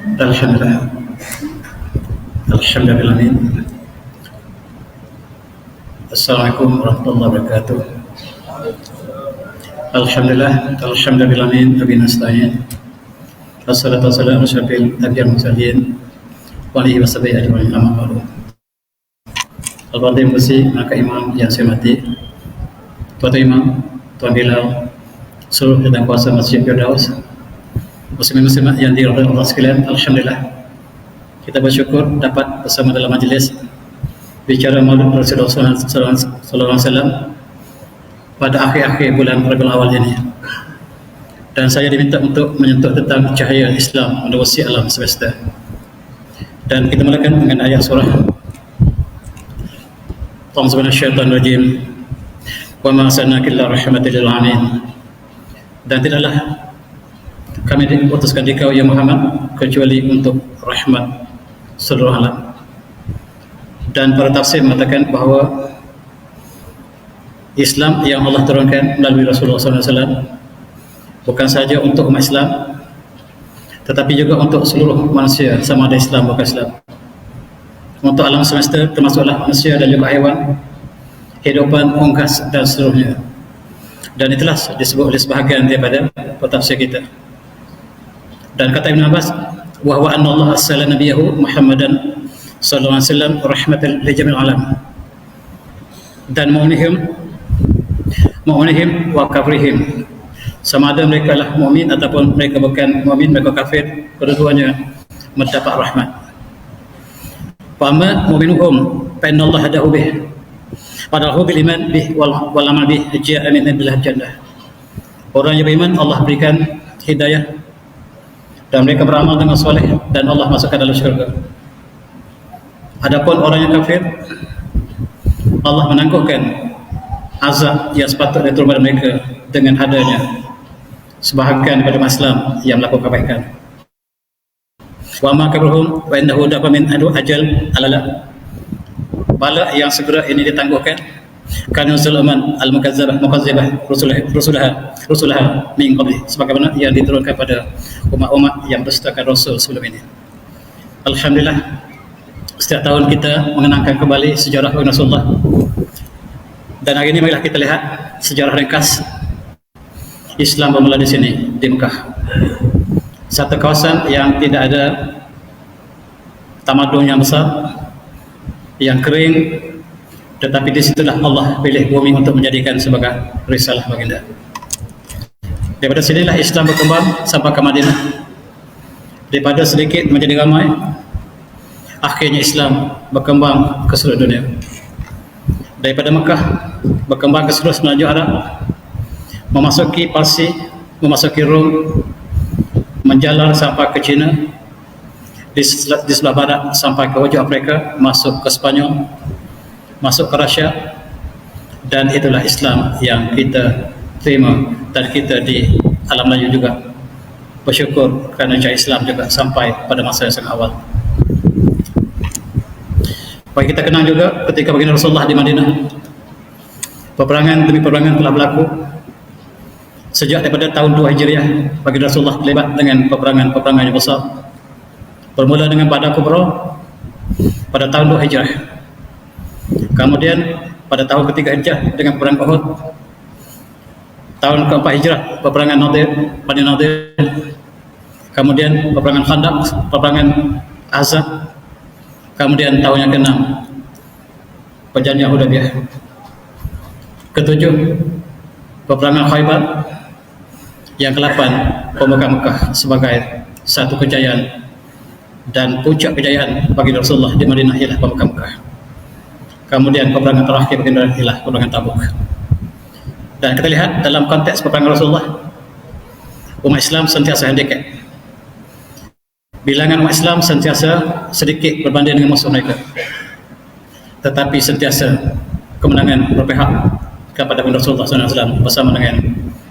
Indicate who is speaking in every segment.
Speaker 1: Alhamdulillah. Alhamdulillah. Assalamualaikum warahmatullahi wabarakatuh. Alhamdulillah. Alhamdulillah. Nabi nasta'in. Assalatu wassalamu ala asyrafil anbiya'i wal mursalin wa alihi washabihi ajma'in, amma ba'du. Al-Fadhil Musi, maka imam yang saya hormati, Tuan Imam, Tuan Bilal, seluruh dan kuasa Masjid Firdaus, muslimin-muslimat yang dirahmati Allah sekalian, alhamdulillah kita bersyukur dapat bersama dalam majlis bicara Maulid Rasulullah sallallahu alaihi wasallam pada akhir-akhir bulan Rabiul Awal ini. Dan saya diminta untuk menyentuh tentang cahaya Islam menerusi alam semesta. Dan kita mulakan dengan ayat surah A'udzu minasyaitonir rajim. Wa ma arsalnaka illa rahmatan lil alamin. Dan tidaklah kami diutuskan di kau ya Muhammad kecuali untuk rahmat seluruh alam. Dan para tafsir mengatakan bahawa Islam yang Allah turunkan melalui Rasulullah SAW bukan sahaja untuk umat Islam, tetapi juga untuk seluruh manusia, sama ada Islam bukan Islam. Untuk alam semesta termasuklah manusia dan juga haiwan, kehidupan unggas dan seluruhnya. Dan itulah disebut oleh sebahagian daripada pentafsir kita. Dan kata Ibn Abbas, wa huwa anna Allah arsala nabiyahu Muhammadan sallallahu alaihi wasallam rahmatan lil jami'il alam. Dan mu'minihim wa kafirihim, sama ada mereka lah mukmin ataupun mereka bukan mukmin, mereka kafir, kedua-duanya mendapat rahmat. Fa'amma mu'minuhum fa'inna Allah hadahu bih padahal bil iman bih wal amal bih ja'a min indillah jannah. Orang yang beriman Allah berikan hidayah dan mereka beramal dengan soleh dan Allah masukkan dalam syurga. Adapun orang yang kafir, Allah menangguhkan azab yang sepatutnya turun pada mereka dengan adanya sebahagian daripada Islam yang melakukan kebaikan. Wa ma kabruhum wa innahu dafa min adu ajal alala. Bala yang segera ini ditangguhkan karena Sulaiman al-mukazzabah rusulaha min qabli, sebagaimana yang diturunkan pada umat-umat yang berdustakan rasul sebelum ini. Alhamdulillah, setiap tahun kita mengenangkan kembali sejarah Rasulullah. Dan hari ini marilah kita lihat sejarah ringkas Islam bermula di sini, di Mekah. Satu kawasan yang tidak ada tamadun yang besar, yang kering, tetapi di situlah Allah pilih bumi untuk menjadikan sebagai risalah baginda. Daripada sinilah Islam berkembang sampai ke Madinah. Daripada sedikit menjadi ramai, akhirnya Islam berkembang ke seluruh dunia. Daripada Mekah berkembang ke seluruh semenanjung Arab, memasuki Parsi, memasuki Rom, menjalar sampai ke China, di sebelah barat sampai ke hujung Afrika, masuk ke Spanyol, masuk ke Rusia. Dan itulah Islam yang kita terima, dan kita di alam Melayu juga bersyukur kerana cahaya Islam juga sampai pada masa yang sangat awal. Baik, kita kenal juga ketika baginda Rasulullah di Madinah, peperangan demi peperangan telah berlaku. Sejak daripada tahun 2 Hijriah, baginda Rasulullah terlibat dengan peperangan yang besar. Bermula dengan Badar Kubra pada tahun 2 Hijriah. Kemudian pada tahun ketiga Hijriah dengan peperangan Uhud. Tahun keempat Hijrah, peperangan Nadir, Bani Nadir. Kemudian peperangan Khandaq, peperangan Ahzab. Kemudian tahun yang ke-6, perjanjian Hudaybiyah. Ketujuh, peperangan Khaybar. Yang ke-8, pembukaan Mekah sebagai satu kejayaan, dan puncak kejayaan bagi Rasulullah di Madinah ialah pembukaan Mekah. Kemudian peperangan terakhir baginda ialah peperangan Tabuk. Dan kita lihat dalam konteks peperangan Rasulullah, umat Islam sentiasa handicap. Bilangan umat Islam sentiasa sedikit berbanding dengan musuh mereka, tetapi sentiasa kemenangan berpihak kepada Rasulullah SAW bersama dengan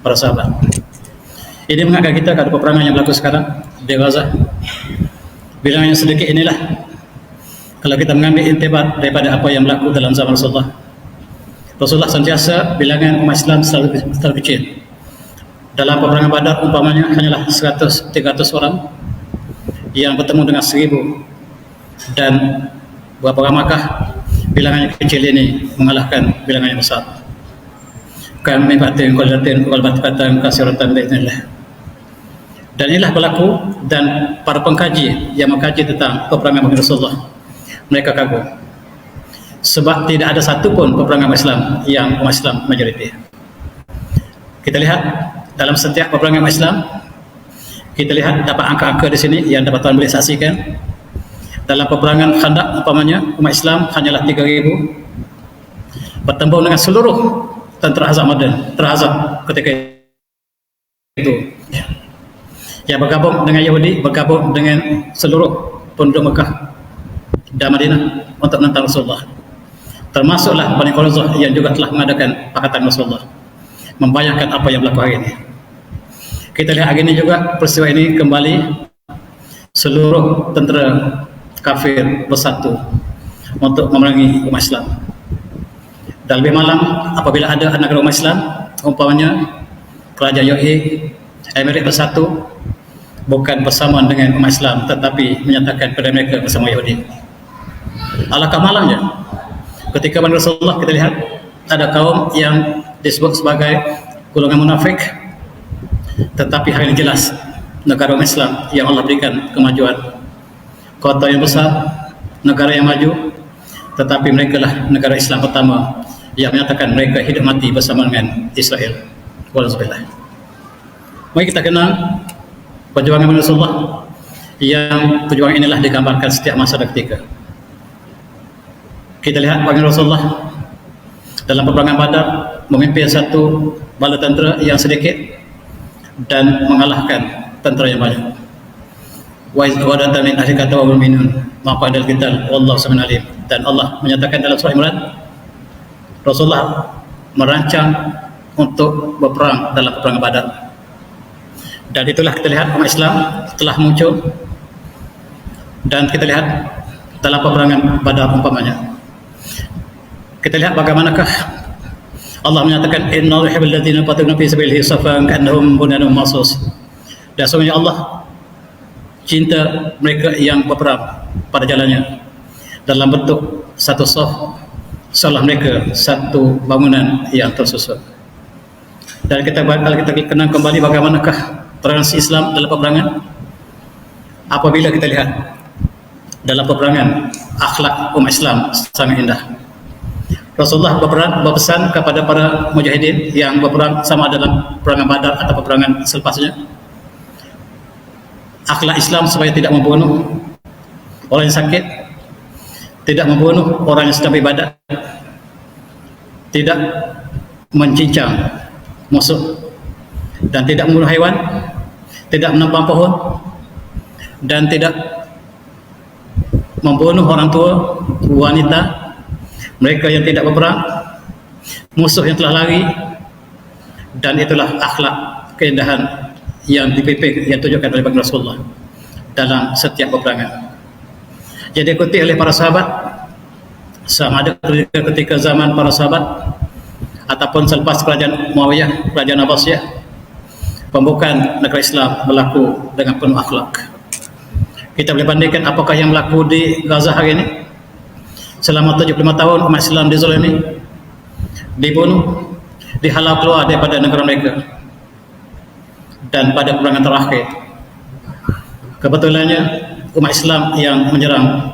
Speaker 1: para sahabat. Ini mengingatkan kita kepada peperangan yang berlaku sekarang di Gaza. Bilangan yang sedikit inilah, kalau kita mengambil intibat daripada apa yang berlaku dalam zaman Rasulullah, Rasulullah sentiasa bilangan umat Islam selalu kecil. Dalam peperangan Badar umpamanya hanyalah 100-300 orang. yang bertemu dengan 1000, dan berapa ramakah bilangannya kecil ini mengalahkan bilangannya besar. Kami batin qalatin wal batatan kasiratan bi'idznillah. Dan inilah berlaku, dan para pengkaji yang mengkaji tentang peperangan Nabi Rasulullah, mereka kagum sebab tidak ada satu pun peperangan Islam yang umat Islam majoriti. Kita lihat dalam setiap peperangan Islam, kita lihat dapat angka-angka di sini yang dapat tuan boleh saksikan. Dalam peperangan Khandaq umpamanya, umat Islam hanyalah 3,000 bertembung dengan seluruh tentera Ahzab Madan, terhazab ketika itu. Yang bergabung dengan Yahudi, bergabung dengan seluruh penduduk Mekah dan Madinah untuk menentang Rasulullah. Termasuklah Bani Quraisyah yang juga telah mengadakan pakatan Rasulullah. Membayangkan apa yang berlaku hari ini. Kita lihat hari ini juga peristiwa ini kembali, seluruh tentera kafir bersatu untuk memerangi umat Islam. Dan lebih malam apabila ada negara umat Islam, umpamanya Kerajaan UAE, Emirat bersatu, bukan bersamaan dengan umat Islam, tetapi menyatakan pada mereka bersama Yahudi. Alangkah malangnya ketika Bani Rasulullah kita lihat ada kaum yang disebut sebagai golongan munafik, tetapi hari ini jelas negara umat Islam yang Allah berikan kemajuan, kota yang besar, negara yang maju, tetapi mereka lah negara Islam pertama yang menyatakan mereka hidup mati bersama dengan Israel. Walhamdulillah. Mari kita kenal perjuangan Rasulullah, yang perjuangan inilah digambarkan setiap masa dan ketika. Kita lihat bagaimana Rasulullah dalam peperangan Badar memimpin satu bala tentera yang sedikit dan mengalahkan tentera yang banyak. Wa izwadata min ahli kata wa mu'minun maqadal qital wallahu sami'un alim. Dan Allah menyatakan dalam surah Imran, Rasulullah merancang untuk berperang dalam peperangan Badar. Dan itulah kita lihat umat Islam telah muncul, dan kita lihat dalam peperangan Badar umpamanya. Kita lihat bagaimanakah Allah menyatakan innal yuhibbul ladzina yuqatiluna fi sabilihi saffan ka'annahum bunyanun marsus. Dan sesungguhnya Allah cinta mereka yang berperang pada jalannya dalam bentuk satu saf, seolah mereka satu bangunan yang tersusun. Dan kalau kita kenang kembali bagaimanakah transaksi Islam dalam peperangan, apabila kita lihat dalam peperangan akhlak umat Islam sangat indah. Rasulullah berpesan kepada para mujahidin yang berperang sama dalam peperangan Badar atau peperangan selepasnya, akhlak Islam supaya tidak membunuh orang yang sakit, tidak membunuh orang yang sedang beribadat, tidak mencincang musuh, dan tidak membunuh haiwan, tidak menebang pohon, dan tidak membunuh orang tua, wanita, mereka yang tidak berperang, musuh yang telah lari. Dan itulah akhlak keindahan yang dipimpin, yang ditunjukkan oleh Rasulullah dalam setiap peperangan. Jadi ikuti oleh para sahabat, sama ada ketika zaman para sahabat ataupun selepas kerajaan Muawiyah, kerajaan Abbasiyah, pembukaan negara Islam berlaku dengan penuh akhlak. Kita boleh bandingkan apakah yang berlaku di Gaza hari ini. Selama 75 tahun umat Islam dizalimi, dibunuh, dihalau keluar daripada negara mereka. Dan pada peperangan terakhir, kebetulannya umat Islam yang menyerang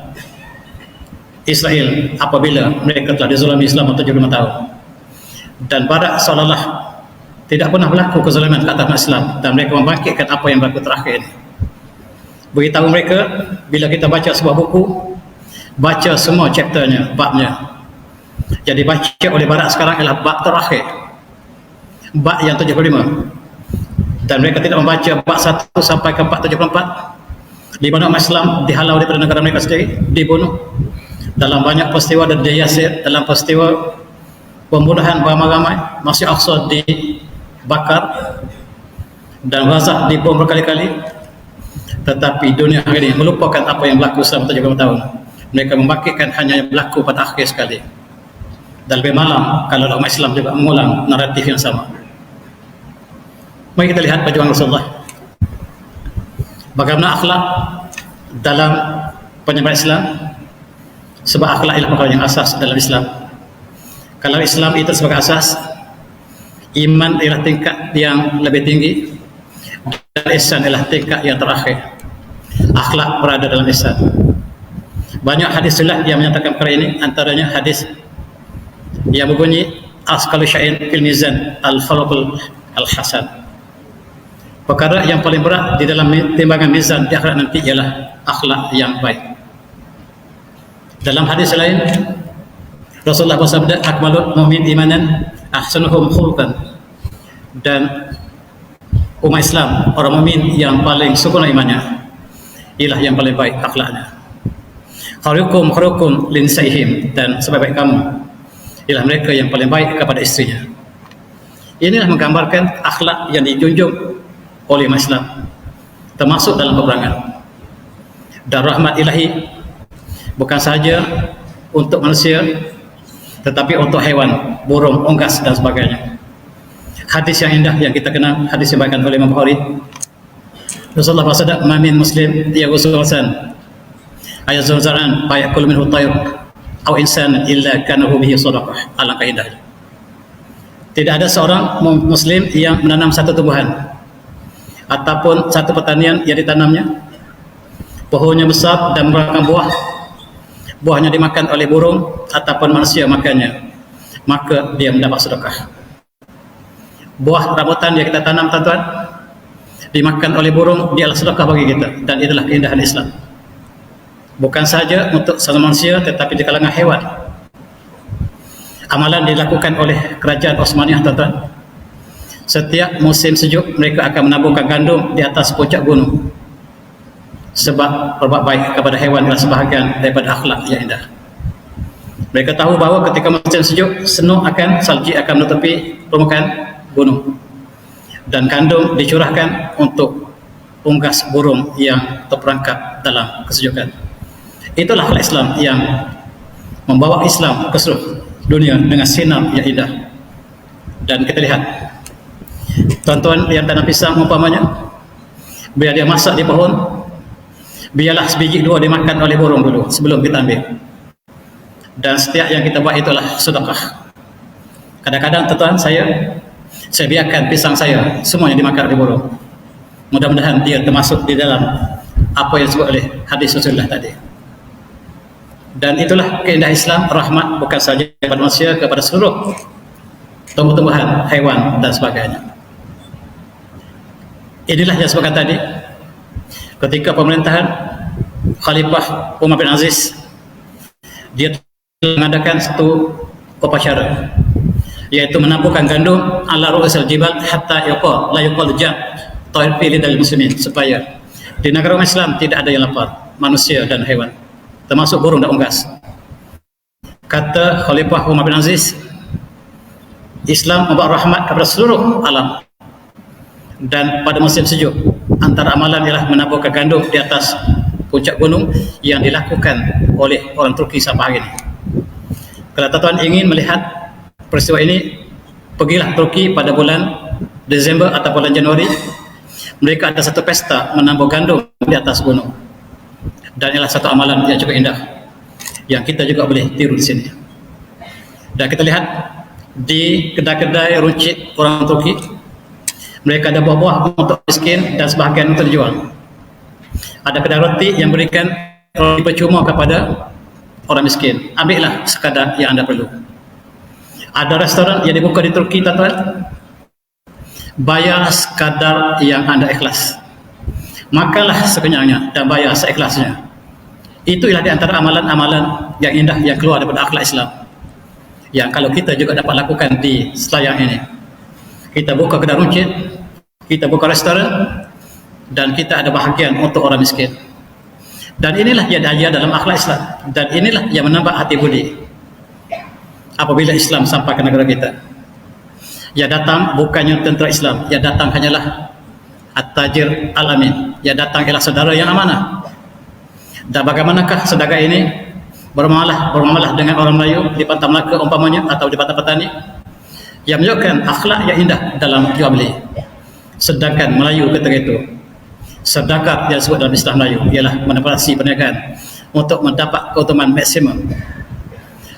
Speaker 1: Israel apabila mereka telah dizalimi selama 75 tahun. Dan Barak seolah-olah tidak pernah berlaku kezaliman ke atas umat Islam, dan mereka membangkitkan apa yang berlaku terakhir ini. Beritahu mereka, bila kita baca sebuah buku, baca semua chapternya, babnya. Jadi baca oleh Barat sekarang adalah bab terakhir, bab yang 75. Dan mereka tidak membaca bab 1 sampai ke 474, di mana umat Islam dihalau daripada negara mereka sendiri, dibunuh dalam banyak peristiwa, dan di Yasir dalam peristiwa pembunuhan beramai-ramai, Masjid Aqsa dibakar dan Gaza dibom berkali-kali. Tetapi dunia hari ini melupakan apa yang berlaku selama 75 tahun. Mereka membangkitkan hanya yang berlaku pada akhir sekali. Dan lebih malam kalau umat Islam juga mengulang naratif yang sama. Mari kita lihat perjuangan Rasulullah. Bagaimana akhlak dalam penyebaran Islam, sebab akhlak ialah perkara yang asas dalam Islam. Kalau Islam itu sebagai asas, iman ialah tingkat yang lebih tinggi, dan ihsan ialah tingkat yang terakhir. Akhlak berada dalam ihsan. Banyak hadis sulah yang menyatakan perkara ini, antaranya hadis yang berbunyi asqalu syai'in fil mizan al-khuluqul al-hasan. Perkara yang paling berat di dalam timbangan mizan di akhirat nanti ialah akhlak yang baik. Dalam hadis lain Rasulullah bersabda, akmalul mu'min imanan ahsanuhum khuluqan, dan umat Islam, orang mukmin yang paling sempurna imannya ialah yang paling baik akhlaknya. Khairukum linsaihim, dan sebaik kamu ialah mereka yang paling baik kepada istrinya. Inilah menggambarkan akhlak yang dijunjung oleh umat Islam, termasuk dalam peperangan. Dan rahmat ilahi bukan sahaja untuk manusia, tetapi untuk hewan, burung, unggas dan sebagainya. Hadis yang indah yang kita kenal, hadis yang dibawakan oleh Imam Bukhari. Rasulullah bersabda, "Ma min muslim yaghussul lisan ayazul zar'an fa yakul minhu tayr aw insan illa kana bihi sadaqah." Alangkah indahnya. Tidak ada seorang muslim yang menanam satu tumbuhan ataupun satu pertanian yang ditanamnya, pohonnya besar dan mengeluarkan buah, buahnya dimakan oleh burung ataupun manusia makannya, maka dia mendapat sedekah. Buah rambutan yang kita tanam, tuan-tuan, dimakan oleh burung, dia adalah sedekah bagi kita, dan itulah keindahan Islam. Bukan saja untuk sesama manusia, tetapi di kalangan hewan. Amalan dilakukan oleh kerajaan Osmaniyah, tuan-tuan. Setiap musim sejuk mereka akan menaburkan gandum di atas puncak gunung, sebab berbuat baik kepada hewan adalah sebahagian daripada akhlak yang indah. Mereka tahu bahawa ketika musim sejuk, snow akan, salji akan menutupi permukaan gunung, dan gandum dicurahkan untuk unggas burung yang terperangkap dalam kesejukan. Itulah akhlak Islam yang membawa Islam ke seluruh dunia dengan sinar yang indah. Dan kita lihat, tuan-tuan yang tanam pisang umpamanya, bila dia masak di pohon, biarlah sebiji dua dimakan oleh burung dulu sebelum kita ambil. Dan setiap yang kita buat itulah sedekah. Kadang-kadang tuan-tuan, saya biarkan pisang saya semuanya dimakan oleh burung. Mudah-mudahan dia termasuk di dalam apa yang disebut oleh hadis Rasulullah tadi. Dan itulah keindahan Islam, rahmat bukan saja kepada manusia, kepada seluruh tumbuh-tumbuhan, hewan dan sebagainya. Inilah yang sebutkan tadi, ketika pemerintahan Khalifah Umar bin Aziz, dia mengadakan satu upacara, yaitu menaburkan gandum ala ru'usil jibal hatta yaqal la yuqal ja' ta'ir fi lidal muslimin, supaya di negara umat Islam tidak ada yang lapar, manusia dan hewan, termasuk burung dan unggas. Kata Khalifah Umar bin Aziz, Islam membawa rahmat kepada seluruh alam, dan pada musim sejuk antara amalan ialah menaburkan gandum di atas puncak gunung yang dilakukan oleh orang Turki sampai hari ini. Kalau tuan-tuan ingin melihat peristiwa ini, pergilah Turki pada bulan Desember atau bulan Januari. Mereka ada satu pesta menambah gandum di atas gunung, dan ialah satu amalan yang cukup indah yang kita juga boleh tiru di sini. Dan kita lihat di kedai-kedai runcit orang Turki, mereka ada buah-buah untuk miskin dan sebahagian untuk dijual. Ada kedai roti yang berikan roti percuma kepada orang miskin, ambillah sekadar yang anda perlu. Ada restoran yang dibuka di Turki, tuan-tuan, bayar sekadar yang anda ikhlas, makanlah sekenyangnya dan bayar seikhlasnya. Itu ialah di antara amalan-amalan yang indah yang keluar daripada akhlak Islam, yang kalau kita juga dapat lakukan di Selayang ini. Kita buka kedai runcit, kita buka restoran, dan kita ada bahagian untuk orang miskin. Dan inilah yang diajar dalam akhlak Islam, dan inilah yang menambah hati budi apabila Islam sampai ke negara kita. Yang datang bukannya tentera Islam, yang datang hanyalah At-Tajir Al-Amin, yang datang ialah saudara yang amanah. Dan bagaimanakah saudara ini bermuamalah dengan orang Melayu di Pantai Melaka umpamanya, atau di Pantai Petani, yang menunjukkan akhlak yang indah dalam jual beli. Sedangkan Melayu ketika itu Sedekah yang disebut dalam istilah Melayu ialah manipulasi perniagaan untuk mendapat keuntungan maksimum,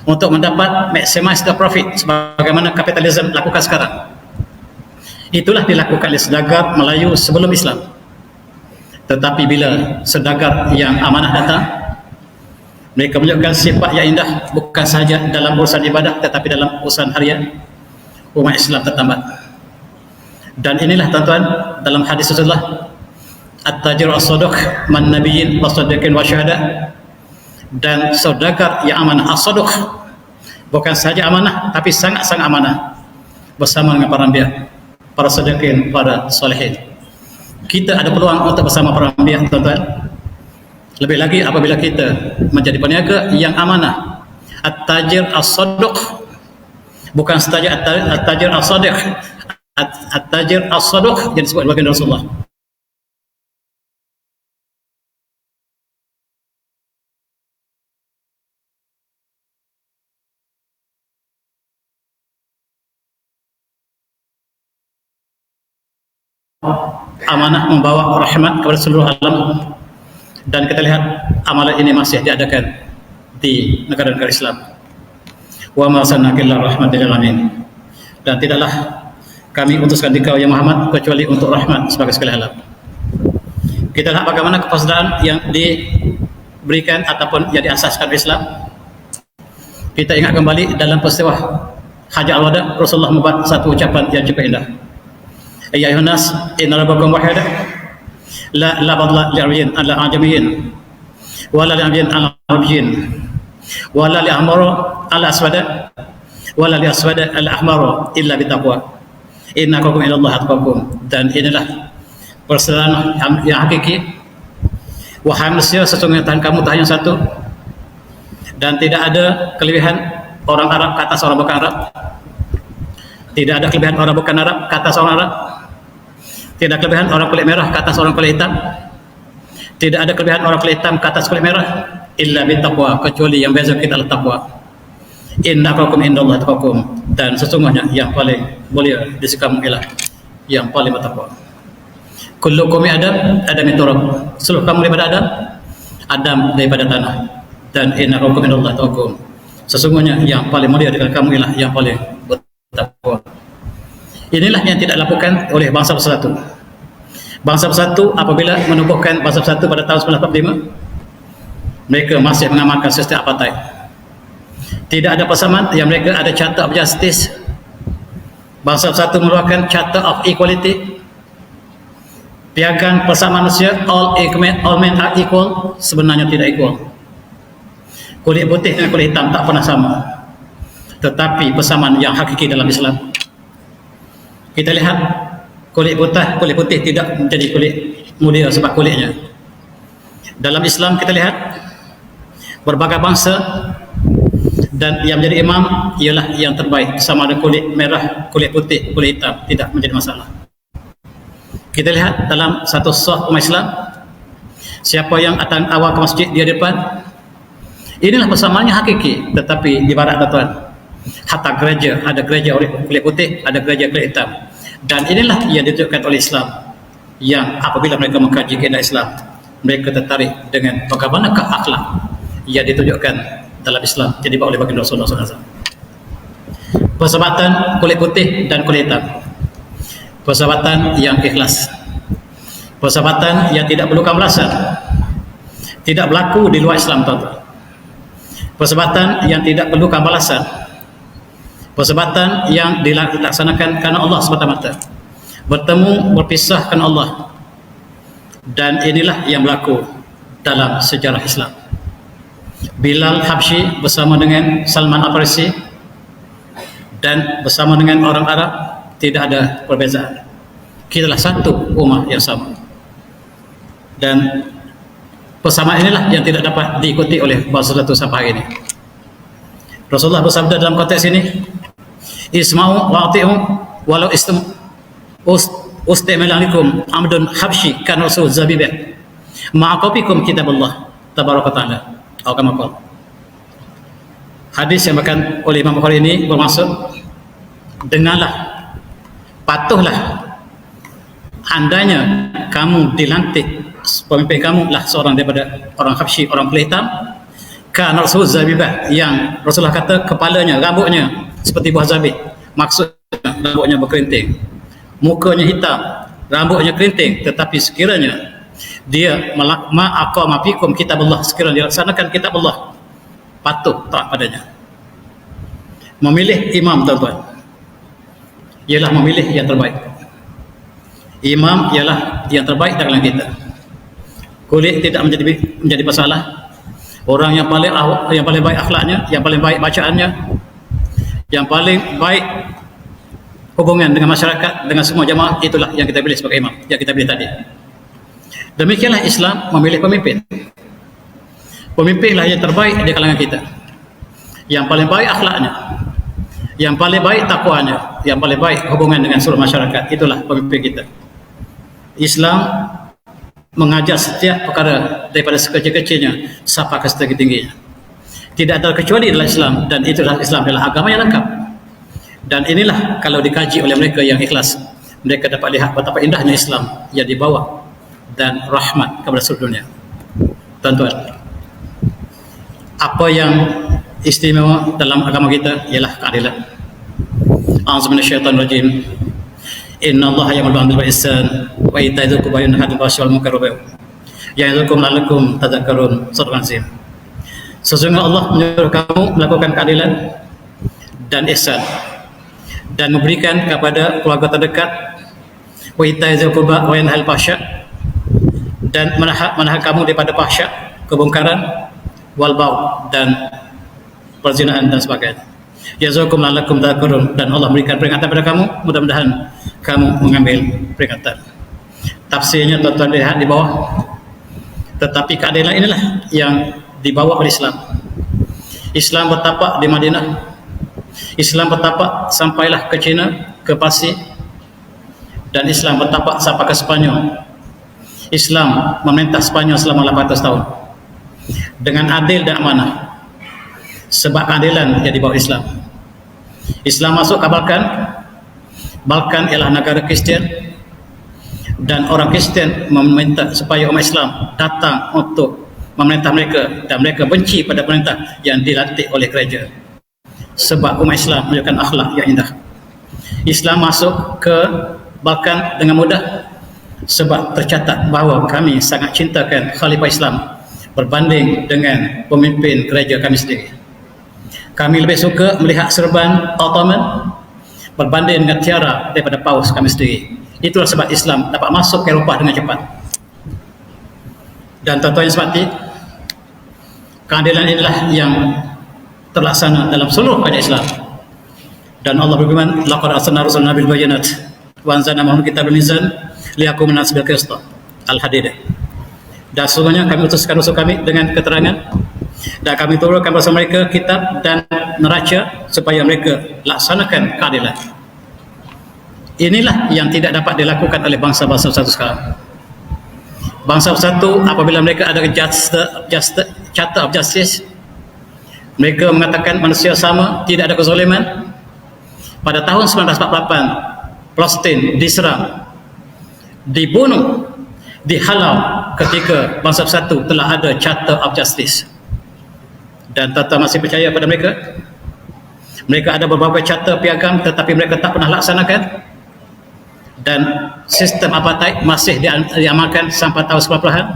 Speaker 1: untuk mendapat maximize the profit sebagaimana kapitalisme lakukan sekarang. Itulah dilakukan oleh saudagar Melayu sebelum Islam. Tetapi bila saudagar yang amanah datang, mereka menunjukkan sifat yang indah bukan sahaja dalam urusan ibadah tetapi dalam urusan harian, umat Islam tertambat. Dan inilah tuan-tuan, dalam hadis Rasulullah, at-tajir as-saduq man nabiyyin was-sadiqin wa syuhada, dan saudagar yang amanah as-saduq bukan saja amanah tapi sangat-sangat amanah bersama dengan para anbiya, para sadiqin, para salihin. Kita ada peluang untuk bersama para anbiya, tuan-tuan. Lebih lagi apabila kita menjadi peniaga yang amanah. At-tajir as-saduq bukan saja at-tajir as-sadiq, at-tajir as-saduq yang disebut baginda Rasulullah. Amanah membawa rahmat kepada seluruh alam, dan kita lihat amalan ini masih diadakan di negara-negara Islam. Wa ma arsalnaka illa rahmatan lil alamin. Dan tidaklah kami utuskan engkau ya Muhammad kecuali untuk rahmat sebagai segala alam. Kita lihat bagaimana kepesadaan yang diberikan ataupun yang diasaskan Islam. Kita ingat kembali dalam peristiwa Hajjah al-Wada, Rasulullah membuat satu ucapan yang cukup indah. Ya ayuhan nas, inna rabbakum wahid, la fadla li'arabiyyin ala ajamiyyin, wala li'arabiyyin ala arabiyyin, wala li'ahmara ala aswada, wala li'aswada ala ahmara illa bitaqwa. Innakum ila Allah atqakum. Dan inilah persaudaraan yang hakiki. Wahai manusia, sesungguhnya Tuhan kamu Tuhan yang satu, dan tidak ada kelebihan orang Arab ke atas orang bukan Arab. Tidak ada kelebihan orang bukan Arab ke atas orang Arab. Tidak ada kelebihan orang kulit merah ke atas orang kulit hitam. Tidak ada kelebihan orang kulit hitam ke atas kulit merah. Illa bittaqwa, kecuali yang beza kita adalah takwa. Inna akrakum indallahi atqakum. Dan sesungguhnya yang paling mulia di sisi kamu ialah yang paling bertakwa. Kullukum Adam, Adam min turab. Seluruh kamu daripada Adam, Adam daripada tanah. Dan inna akrakum indallahi atqakum. Sesungguhnya yang paling mulia di kamu ialah yang paling bertakwa. Inilah yang tidak dilakukan oleh bangsa bersatu. Bangsa bersatu apabila menubuhkan bangsa bersatu pada tahun 1945, mereka masih mengamalkan sistem apartheid. Tidak ada persamaan, yang mereka ada Charter of Justice. Bangsa bersatu mengeluarkan Charter of Equality, piagam persamaan manusia, all men are equal. Sebenarnya tidak equal. Kulit putih dengan kulit hitam tak pernah sama. Tetapi persamaan yang hakiki dalam Islam. Kita lihat kulit putih tidak menjadi kulit mulia sebab kulitnya. Dalam Islam kita lihat berbagai bangsa, dan yang menjadi imam ialah yang terbaik, sama ada kulit merah, kulit putih, kulit hitam, tidak menjadi masalah. Kita lihat dalam satu sah umat Islam, siapa yang datang awal ke masjid dia depan. Inilah persamaannya hakiki. Tetapi di barat tuan, hatta gereja, ada gereja kulit putih, ada gereja kulit hitam. Dan inilah yang ditunjukkan oleh Islam, yang apabila mereka mengkaji kaidah Islam, mereka tertarik dengan bagaimanakah akhlak yang ditunjukkan dalam Islam yang dibawa oleh baginda Rasulullah SAW. Persahabatan kulit putih dan kulit hitam, persahabatan yang ikhlas, persahabatan yang tidak perlukan balasan, tidak berlaku di luar Islam, tuan-tuan. Persahabatan yang tidak perlukan balasan, persahabatan yang dilaksanakan kerana Allah semata-mata, bertemu berpisah kerana Allah. Dan inilah yang berlaku dalam sejarah Islam. Bilal Habsyi bersama dengan Salman Al-Farisi dan bersama dengan orang Arab tidak ada perbezaan. Kitalah satu ummah yang sama. Dan persamaan inilah yang tidak dapat diikuti oleh bangsa satu sampai hari ini. Rasulullah bersabda dalam konteks ini, isma'u wa'ati'u walau ustimilanikum amdun habsyi kan rasul zabibah ma'akopikum kitabullah tabaraka ta'ala. Al-Kamakal. Hadis yang bahkan oleh Imam Bukhari ini bermaksud, dengarlah, patuhlah, andainya kamu dilantik pemimpin kamu lah seorang daripada orang Habsyi, orang kulit hitam. Kana Rasul zabibah, yang Rasulullah kata kepalanya, rambutnya seperti buah zabib. Maksudnya rambutnya berkerinting, mukanya hitam, rambutnya kerinting, tetapi sekiranya dia ma'aqama fikum kitabullah, sekiranya dia laksanakan kitab Allah, patuh taat padanya. Memilih imam, tuan-tuan, ialah memilih yang terbaik. Imam ialah yang terbaik dalam kita. Kulit tidak menjadi masalah. Orang yang paling baik akhlaknya, yang paling baik bacaannya, yang paling baik hubungan dengan masyarakat, dengan semua jamaah, itulah yang kita pilih sebagai imam, yang kita pilih tadi. Demikianlah Islam memilih pemimpin. Pemimpinlah yang terbaik di kalangan kita, yang paling baik akhlaknya, yang paling baik takwanya, yang paling baik hubungan dengan seluruh masyarakat. Itulah pemimpin kita. Islam mengajar setiap perkara daripada sekecil-kecilnya sampai ke setinggi-tingginya. Tidak ada kecuali dalam Islam, dan itulah Islam adalah agama yang lengkap. Dan inilah kalau dikaji oleh mereka yang ikhlas, mereka dapat lihat betapa indahnya Islam yang dibawa dan rahmat kepada seluruh dunia. Tuan-tuan, apa yang istimewa dalam agama kita ialah keadilan. A'udzu minasyaitonir rajim. Innallaha ya'muru bil 'adli wal ihsan wa ita'i dzil qurba wa yanha 'anil fahsya'i wal munkari wal baghi ya'idukum la'allakum tadhakkarun. Sadaqallahul azim. Sesungguhnya Allah menyuruh kamu melakukan keadilan dan ihsan, dan memberikan kepada keluarga terdekat, wa ita'i dzil qurba wa yanha 'anil fahsya'i, dan menahan kamu daripada fahsya, kebongkaran, wal baghi, dan perzinahan dan sebagainya. Yazukum la'allakum tadhakkarun, dan Allah berikan peringatan pada kamu, mudah-mudahan kamu mengambil peringatan. Tafsirnya tuan-tuan lihat di bawah. Tetapi keadilan inilah yang dibawa oleh Islam. Islam bertapak di Madinah, Islam bertapak sampailah ke China, ke Parsi, dan Islam bertapak sampai ke Spanyol. Islam memerintah Spanyol selama 800 tahun dengan adil dan amanah. Sebab keadilan yang dibawa Islam. Islam masuk ke Balkan. Balkan ialah negara Kristian, dan orang Kristian meminta supaya umat Islam datang untuk memerintah mereka, dan mereka benci pada pemerintah yang dilantik oleh gereja. Sebab umat Islam menunjukkan akhlak yang indah. Islam masuk ke Balkan dengan mudah sebab tercatat bahawa kami sangat cintakan Khalifah Islam berbanding dengan pemimpin gereja kami sendiri. Kami lebih suka melihat serban Ottoman berbanding dengan tiara daripada paus kami sendiri. Itulah sebab Islam dapat masuk ke Eropah dengan cepat. Dan tuan-tuan yang sebati, keadilan inilah yang terlaksana dalam seluruh agama Islam. Dan Allah berfirman, laqad arsalna rusulana bil bayyinat wa anzalna ma'ahum kitabal mizan liyahkuma an-nas bil qist. Al-Hadid. Dan sesungguhnya kami utuskan rasul kami dengan keterangan, dan kami turunkan bersama mereka kitab dan neraca supaya mereka laksanakan keadilan. Inilah yang tidak dapat dilakukan oleh bangsa-bangsa bersatu sekarang. Bangsa bersatu apabila mereka ada Charter of Justice, mereka mengatakan manusia sama, tidak ada kezaliman. Pada tahun 1948 Palestin diserang, dibunuh, dihalau ketika bangsa bersatu telah ada Charter of Justice. Dan Tata masih percaya pada mereka. Mereka ada beberapa charter piagam tetapi mereka tak pernah laksanakan. Dan sistem apartheid masih diamalkan sampai tahun 90-an.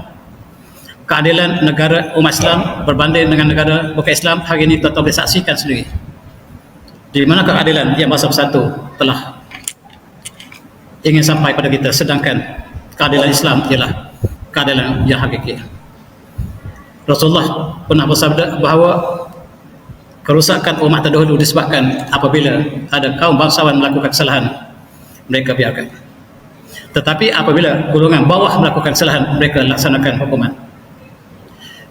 Speaker 1: Keadilan negara umat Islam berbanding dengan negara bukan Islam hari ini Tata boleh saksikan sendiri. Di mana keadilan yang bangsa bersatu telah ingin sampai pada kita, sedangkan keadilan Islam ialah keadilan yang hakiki. Rasulullah pernah bersabda bahawa kerusakan umat terdahulu disebabkan apabila ada kaum bangsawan melakukan kesalahan, mereka biarkan. Tetapi apabila golongan bawah melakukan kesalahan, mereka laksanakan hukuman.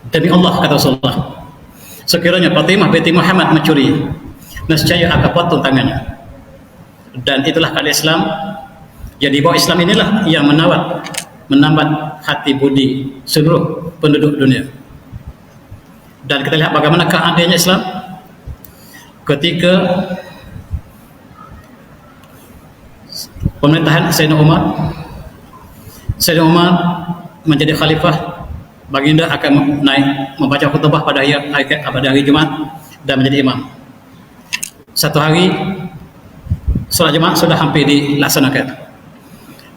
Speaker 1: Demi Allah, kata Rasulullah, sekiranya Fatimah binti Muhammad mencuri, nescaya akan potong tangannya. Dan itulah keadaan Islam. Yang dibawa Islam inilah yang menambat hati budi seluruh penduduk dunia. Dan kita lihat bagaimana keadaannya Islam ketika pemerintahan Sayyidina Umar menjadi khalifah, baginda akan naik membaca khutbah pada hari Jumat dan menjadi imam. Satu hari solat Jumat sudah hampir dilaksanakan.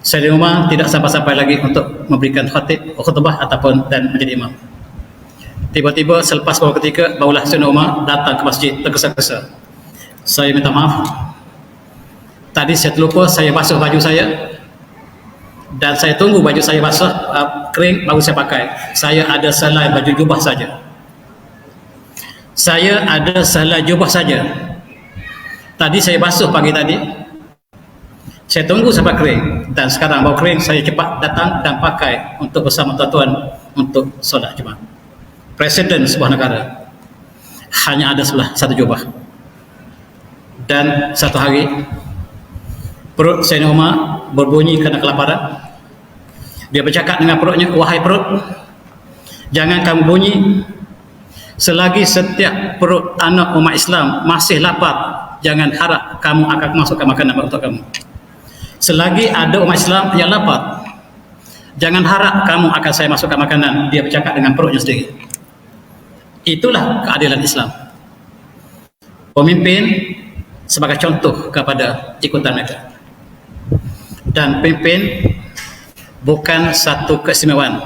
Speaker 1: Sayyidina Umar tidak sampai-sampai lagi untuk memberikan khutbah ataupun dan menjadi imam. Tiba-tiba selepas beberapa ketika barulah Sayyidina Umar datang ke masjid tergesa-gesa. Saya minta maaf, tadi saya terlupa saya basuh baju saya dan saya tunggu baju saya basah kering baru saya pakai. Saya ada salah baju jubah saja. Saya ada salah jubah saja. Tadi saya basuh pagi tadi, saya tunggu sampai kering, dan sekarang baru kering saya cepat datang dan pakai untuk bersama tuan-tuan untuk solat Jumat. Presiden sebuah negara hanya ada satu jubah. Dan satu hari perut Sayyidina Umar berbunyi kerana kelaparan. Dia bercakap dengan perutnya, wahai perut, jangan kamu bunyi selagi setiap perut anak umat Islam masih lapar. Jangan harap kamu akan masukkan makanan untuk kamu. Selagi ada umat Islam yang lapar, jangan harap kamu akan saya masukkan makanan. Dia bercakap dengan perutnya sendiri. Itulah keadilan Islam. Pemimpin sebagai contoh kepada ikutan mereka. Dan pemimpin bukan satu keistimewaan.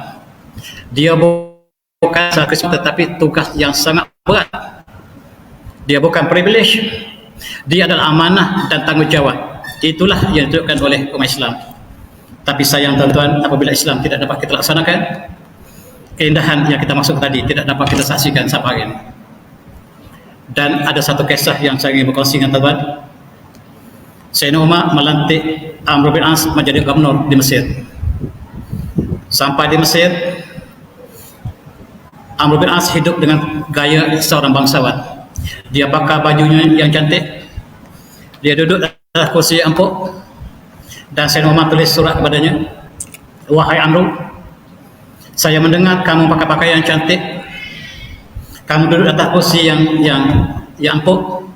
Speaker 1: Dia bukan satu keistimewaan, tetapi tugas yang sangat berat. Dia bukan privilege. Dia adalah amanah dan tanggungjawab. Itulah yang ditunjukkan oleh umat Islam. Tapi sayang tuan-tuan, apabila Islam tidak dapat kita laksanakan, keindahan yang kita masuk tadi tidak dapat kita saksikan sampai hari ini. Dan ada satu kisah yang saya ingin berkongsi dengan tuan-tuan. Sayyidina Umar melantik Amr bin As menjadi gubernur di Mesir. Sampai di Mesir, Amr bin As hidup dengan gaya seorang bangsawan. Dia pakai bajunya yang cantik, dia duduk atas kursi yang empuk, dan Sayyidina Umar tulis surat kepadanya, wahai Amr, saya mendengar kamu pakai pakaian cantik, kamu duduk atas kursi yang empuk.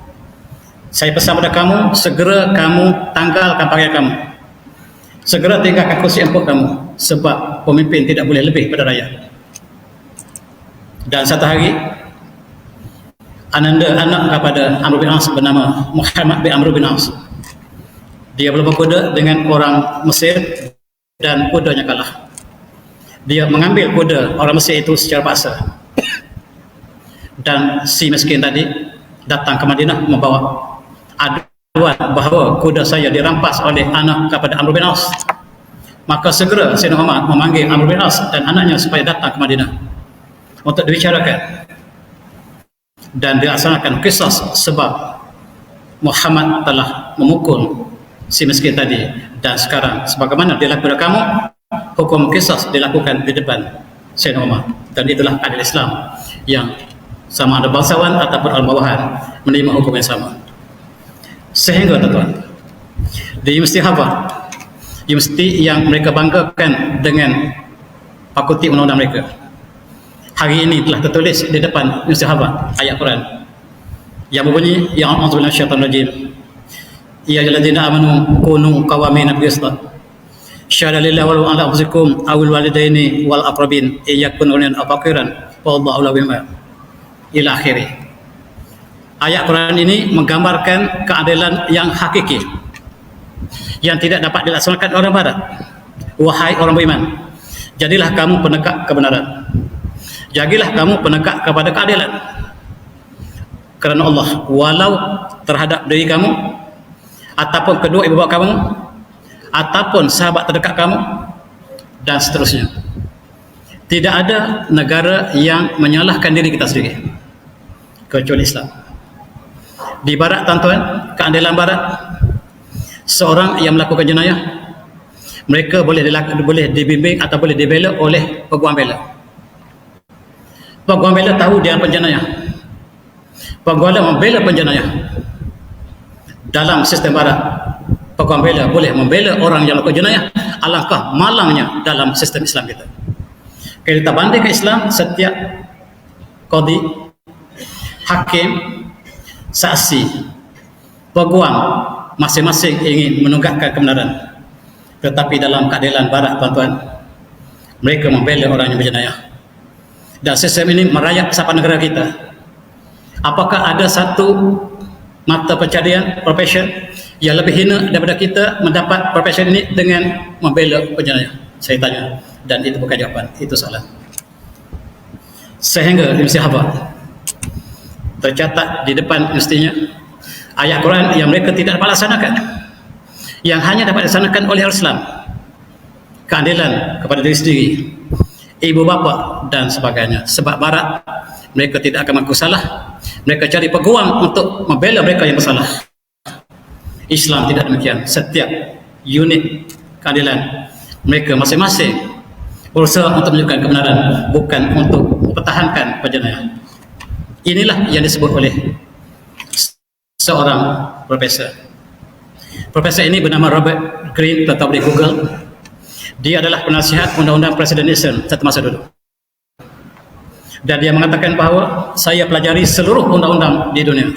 Speaker 1: Saya pesan pada kamu, segera kamu tanggalkan pakaian kamu, segera tinggalkan kursi empuk kamu, sebab pemimpin tidak boleh lebih pada rakyat. Dan satu hari, ananda anak kepada Amr bin As bernama Muhammad bin Amr bin As, dia berlomba kuda dengan orang Mesir dan kudanya kalah. Dia mengambil kuda orang Mesir itu secara paksa, dan si miskin tadi datang ke Madinah membawa aduan bahawa kuda saya dirampas oleh anak kepada Amr bin As. Maka segera Sayyidina Umar memanggil Amr bin As dan anaknya supaya datang ke Madinah untuk dibicarakan dan dilaksanakan kisah, sebab Muhammad telah memukul si miskin tadi, dan sekarang sebagaimana dilakukan kamu, hukum kisah dilakukan di depan Sayyidina Umar. Dan itulah adil Islam, yang sama ada bangsawan ataupun orang bawahan menerima hukum yang sama. Sehingga tuan-tuan, di Universiti Harvard, universiti yang mereka banggakan dengan fakulti undang-undang mereka, hari ini telah tertulis di depan Universiti Harvard ayat Quran yang berbunyi, ya a'udzubillahi minasyaitonir rajim, ya ayyuhalladzina amanu kunu qawwamina bil qist syahada lillahi wa ala anfusikum awil walidaini wal aqrabin iyakunu ghaniyan aw faqiran wallahu a'lam bima ila akhirih. Ayat Quran ini menggambarkan keadilan yang hakiki yang tidak dapat dilaksanakan orang barat. Wahai orang beriman, jadilah kamu penegak kebenaran, jadilah kamu penegak kepada keadilan kerana Allah, walau terhadap diri kamu ataupun kedua ibu bapa kamu ataupun sahabat terdekat kamu, dan seterusnya. Tidak ada negara yang menyalahkan diri kita sendiri kecuali Islam. Di barat tuan-tuan, keadilan barat, seorang yang melakukan jenayah, mereka boleh dibimbing atau boleh dibela oleh peguam bela. Peguam bela tahu dia penjenayah, peguam bela membela penjenayah. Dalam sistem barat, peguam bela boleh membela orang yang melakukan jenayah. Alangkah malangnya dalam sistem Islam kita. Kalau kita banding ke Islam, setiap qadi, hakim, saksi, peguam masing-masing ingin menegakkan kebenaran. Tetapi dalam keadilan barat tuan-tuan, Mereka membela orang yang berjenayah. Dan sistem ini merayap sampai negara kita. Apakah ada satu mata pencarian profession yang lebih hina daripada kita mendapat profession ini dengan membela penjenayah? Saya tanya, dan itu bukan jawapan, itu soalan. Sehingga Universiti Harvard tercatat di depan mestinya ayat Quran yang mereka tidak dapat laksanakan, yang hanya dapat dilaksanakan oleh Islam. Keadilan kepada diri sendiri, ibu bapa dan sebagainya. Sebab Barat mereka tidak akan mengaku salah, mereka cari peguam untuk membela mereka yang bersalah. Islam tidak demikian. Setiap unit keadilan mereka masing-masing berusaha untuk menunjukkan kebenaran, bukan untuk mempertahankan penjenayah. Inilah yang disebut oleh seorang profesor. Profesor ini bernama Robert Greene, tetap di Google. Dia adalah penasihat undang-undang Presiden Nixon satu masa dulu. Dan dia mengatakan bahawa saya pelajari seluruh undang-undang di dunia.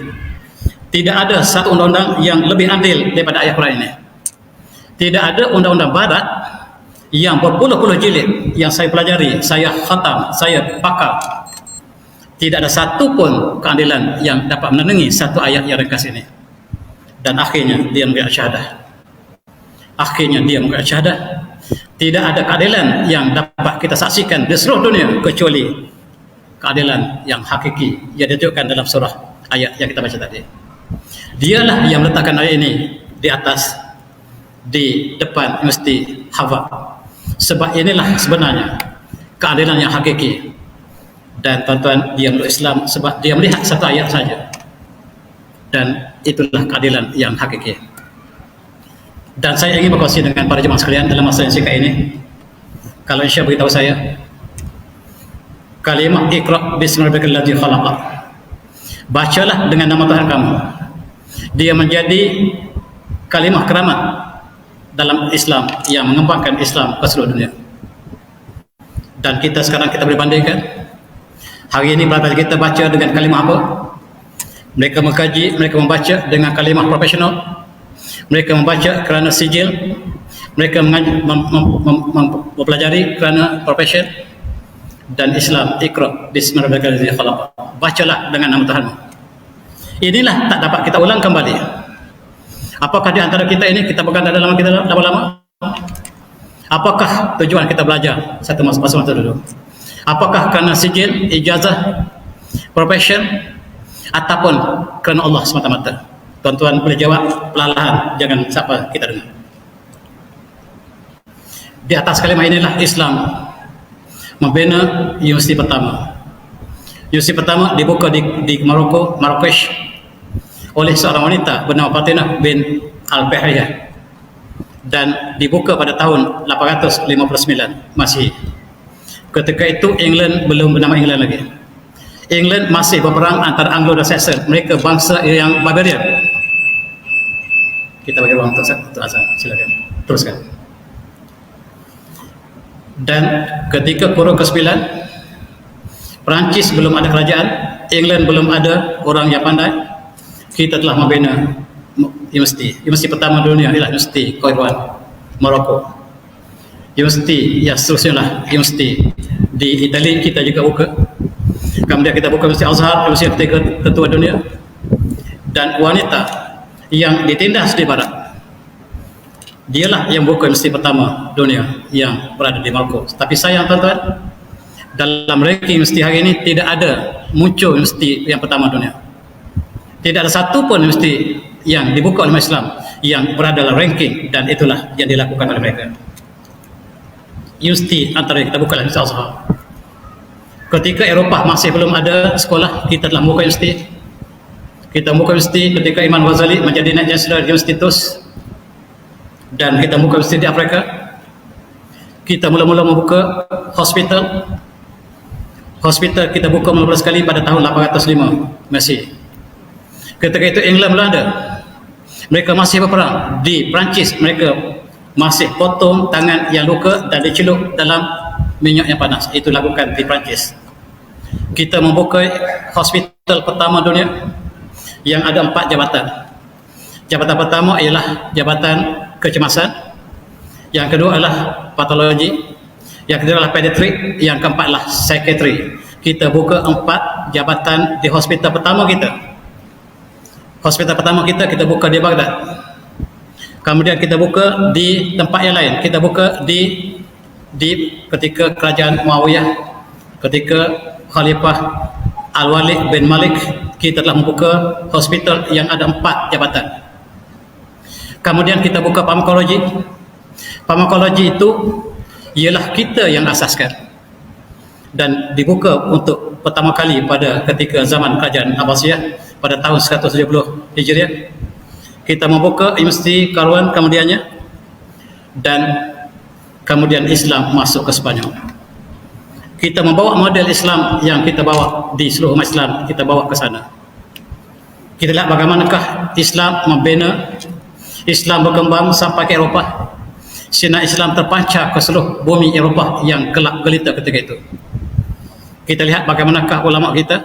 Speaker 1: Tidak ada satu undang-undang yang lebih adil daripada ayat Quran ini. Tidak ada undang-undang Barat yang berpuluh-puluh jilid yang saya pelajari, saya khatam, saya pakar. Tidak ada satu pun keadilan yang dapat menandingi satu ayat yang ringkas ini. Dan akhirnya dia memberi syahadah. Akhirnya dia memberi syahadah. Tidak ada keadilan yang dapat kita saksikan di seluruh dunia kecuali keadilan yang hakiki yang ditunjukkan dalam surah ayat yang kita baca tadi. Dialah yang meletakkan ayat ini di atas, di depan Universiti Harvard. Sebab inilah sebenarnya keadilan yang hakiki. Dan tuan-tuan, dia menurut Islam sebab dia melihat satu ayat saja. Dan itulah keadilan yang hakiki. Dan saya ingin berkongsi dengan para jemaah sekalian dalam masa yang singkat ini. Kalau Insya beritahu saya, kalimah Iqra bismi rabbikal ladzi khalaq. Bacalah dengan nama Tuhan kamu. Dia menjadi kalimah keramat dalam Islam yang mengembangkan Islam ke seluruh dunia. Dan kita sekarang kita berbandingkan. Hari ini berapa kita baca dengan kalimah apa? Mereka mengkaji, mereka membaca dengan kalimah profesional. Mereka membaca kerana sijil. Mereka mempelajari kerana profession. Dan Islam, Iqra bismi rabbikal ladzi khalaq. Bacalah dengan nama Tuhanmu. Inilah tak dapat kita ulang kembali. Apakah di antara kita ini kita berganda dalam kita lama-lama? Apakah tujuan kita belajar satu masa dulu? Apakah kerana sijil, ijazah, profession, ataupun kerana Allah semata-mata? Tuan-tuan boleh jawab perlahan-lahan, jangan siapa kita dengar. Di atas kalimah inilah Islam membina universiti pertama. Universiti pertama dibuka di Maroko, Marrakesh, oleh seorang wanita bernama Fatinah bin Al-Bahriyah, dan dibuka pada tahun 859 Masihi. Ketika itu England belum bernama England lagi. England masih berperang antara Anglo dan Saxon. Mereka bangsa yang Barbarian. Kita bagi ruang untuk azan. Silakan teruskan. Dan ketika kurun ke-9, Perancis belum ada kerajaan, England belum ada orang yang pandai, kita telah membina universiti pertama dunia ialah Universiti Kairouan, Maroko. Universiti yang seterusnya lah universiti di Itali kita juga buka. Kemudian kita buka Universiti Azhar, universiti ketiga ketua dunia. Dan wanita yang ditindas di barat, dialah yang buka universiti pertama dunia yang berada di Maroko. Tapi sayang tuan-tuan, dalam ranking universiti hari ini tidak ada muncul universiti yang pertama dunia. Tidak ada satu pun universiti yang dibuka oleh Islam yang berada dalam ranking, dan itulah yang dilakukan oleh mereka. Universiti antara yang kita buka adalah Universiti Azhar. Ketika Eropah masih belum ada sekolah, kita telah membuka universiti. Kita membuka universiti ketika Imam Ghazali menjadi Naib Jenderal Universitas, dan kita membuka universiti di Afrika. Kita mula-mula membuka hospital. Hospital kita buka mula-mula sekali pada tahun 805 Masihi. Ketika itu England belum ada. Mereka masih berperang di Perancis. Mereka masih potong tangan yang luka dan dicelup dalam minyak yang panas. Itu lakukan di Perancis. Kita membuka hospital pertama dunia yang ada 4 jabatan. Jabatan pertama ialah jabatan kecemasan. Yang kedua adalah patologi. Yang kedua adalah pediatrik, yang keempat adalah psychiatry. Kita buka 4 jabatan di hospital pertama kita. Hospital pertama kita buka di Baghdad. Kemudian kita buka di tempat yang lain. Kita buka di ketika kerajaan Muawiyah, ketika Khalifah Al-Walid bin Malik, kita telah membuka hospital yang ada 4 jabatan. Kemudian kita buka farmakologi. Farmakologi itu ialah kita yang asaskan dan dibuka untuk pertama kali pada ketika zaman kerajaan Abbasiyah pada tahun 170 Hijriah. Kita membuka Universiti Karuan kemudiannya, dan kemudian Islam masuk ke Sepanyol. Kita membawa model Islam yang kita bawa di seluruh umat Islam, kita bawa ke sana. Kita lihat bagaimanakah Islam membina, Islam berkembang sampai ke Eropah. Sinar Islam terpancar ke seluruh bumi Eropah yang gelap gelita ketika itu. Kita lihat bagaimanakah ulama kita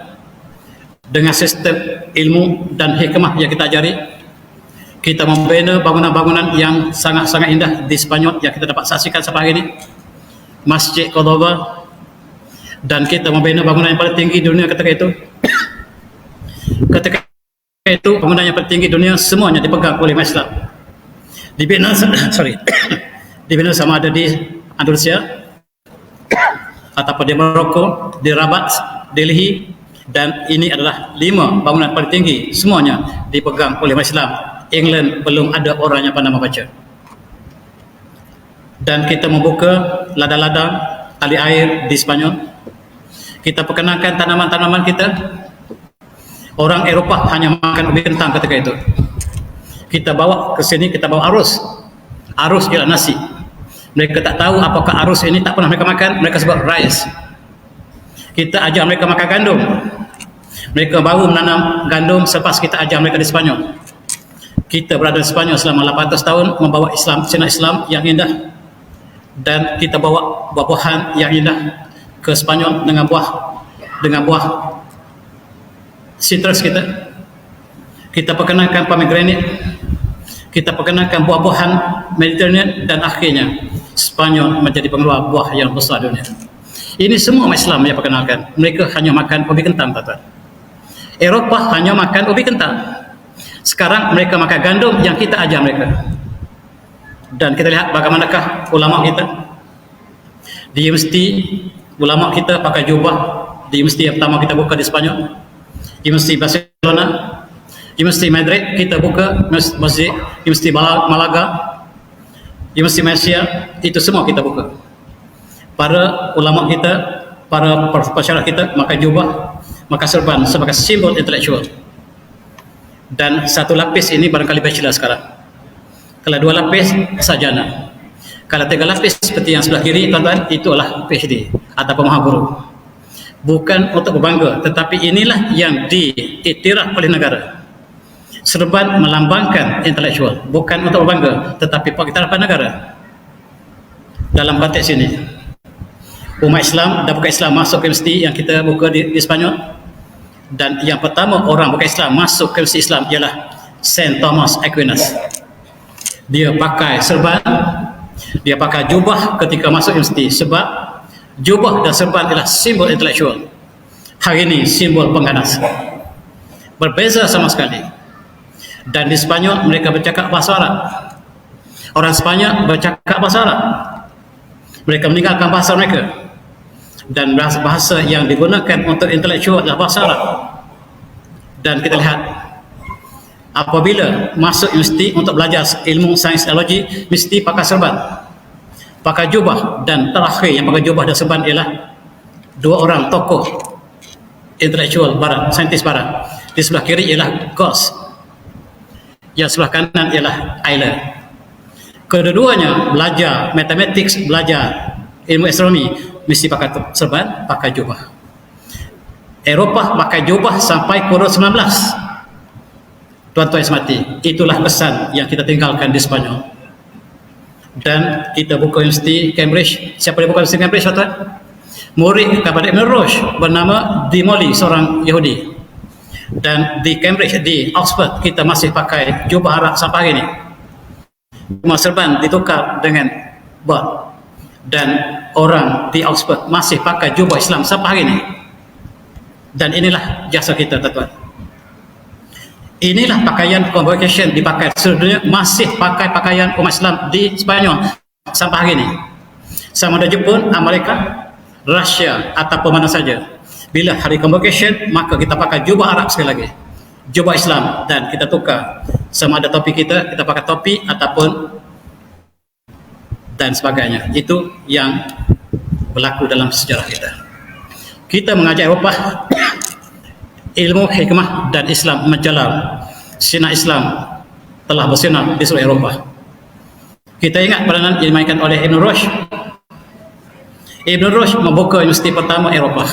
Speaker 1: dengan sistem ilmu dan hikmah yang kita ajari. Kita membina bangunan-bangunan yang sangat-sangat indah di Sepanyol yang kita dapat saksikan sampai hari ini. Masjid Cordoba, dan kita membina bangunan yang paling tinggi di dunia ketika itu. Ketika itu bangunan yang paling tinggi di dunia semuanya dipegang oleh umat Islam. Dibina dibina sama ada di Andalusia ataupun di Maroko, di Rabat, Delhi, dan ini adalah 5 bangunan paling tinggi, semuanya dipegang oleh umat Islam. England belum ada orang yang pandai membaca. Dan kita membuka ladang-ladang tali air di Sepanyol. Kita perkenalkan tanaman-tanaman kita. Orang Eropah hanya makan ubi kentang ketika itu. Kita bawa ke sini, kita bawa arus. Arus ialah nasi. Mereka tak tahu apakah arus ini, tak pernah mereka makan, mereka sebut rice. Kita ajar mereka makan gandum. Mereka baru menanam gandum selepas kita ajar mereka di Sepanyol. Kita berada di Sepanyol selama 800 tahun membawa Islam, sinar Islam yang indah, dan kita bawa buah-buahan yang indah ke Sepanyol dengan buah citrus kita. Kita perkenalkan pomegranate, kita perkenalkan buah-buahan Mediterranean, dan akhirnya Sepanyol menjadi pengeluar buah yang besar di dunia. Ini semua umat Islam yang perkenalkan. Mereka hanya makan ubi kentang, tuan-tuan. Eropah hanya makan ubi kentang. Sekarang mereka makan gandum yang kita ajar mereka. Dan kita lihat bagaimanakah ulama kita. Di universiti, ulama kita pakai jubah. Di universiti yang pertama kita buka di Sepanyol, Universiti Barcelona, Universiti Madrid kita buka, Universiti Malaga, Universiti Malaysia, itu semua kita buka. Para ulama kita, para pesyarat kita pakai jubah, pakai serban sebagai simbol intelektual. Dan 1 lapis ini barangkali bachelor sekarang. Kalau 2 lapis, sarjana. Kalau 3 lapis seperti yang sebelah kiri, tuan-tuan, itu adalah PhD atau mahaguru. Bukan untuk berbangga, tetapi inilah yang diiktiraf oleh negara. Serban melambangkan intelektual, bukan untuk berbangga, tetapi pengiktirafan negara. Dalam konteks ini, umat Islam dan bukan Islam masuk ke universiti yang kita buka di Sepanyol. Dan yang pertama orang bukan Islam masuk ke universiti Islam ialah Saint Thomas Aquinas. Dia pakai serban, dia pakai jubah ketika masuk universiti, sebab jubah dan serban adalah simbol intelektual. Hari ini simbol pengganas. Berbeza sama sekali. Dan di Sepanyol mereka bercakap bahasa Arab. Orang Sepanyol bercakap bahasa Arab. Mereka meninggalkan bahasa mereka. Dan bahasa yang digunakan untuk intelektual adalah bahasa Arab. Dan kita lihat, apabila masuk universiti untuk belajar ilmu sains teknologi, mesti pakai serban, pakai jubah. Dan terakhir yang pakai jubah dan serban ialah 2 orang tokoh intelektual barat, saintis barat. Di sebelah kiri ialah Gauss, yang sebelah kanan ialah Euler. Kedua-duanya belajar matematik, belajar ilmu astronomi, mesti pakai serban, pakai jubah. Eropah pakai jubah sampai kurun 19. Tuan-tuan semati, itulah pesan yang kita tinggalkan di Sepanyol. Dan kita buka Universiti Cambridge. Siapa yang buka Universiti Cambridge, tuan-tuan? Murid kepada Ibn Rushd bernama Dimoli, seorang Yahudi. Dan di Cambridge, di Oxford, kita masih pakai jubah Arab sampai hari ini. Cuma serban ditukar dengan bot. dan orang di Oxford masih pakai jubah Islam sampai hari ini. Dan inilah jasa kita, tuan-tuan. Inilah pakaian convocation dipakai seluruh dunia, masih pakai pakaian umat Islam di Spanyol sampai hari ini. Sama ada Jepun, Amerika, Rusia ataupun mana saja. Bila hari convocation, maka kita pakai jubah Arab sekali lagi, jubah Islam, dan kita tukar sama ada topi kita pakai topi ataupun dan sebagainya. Itu yang berlaku dalam sejarah kita. Kita mengajar Eropah ilmu hikmah dan Islam menjalar. Sinar Islam telah bersinar di seluruh Eropah. Kita ingat peranan yang dimainkan oleh Ibn Rushd. Ibn Rushd membuka universiti pertama Eropah.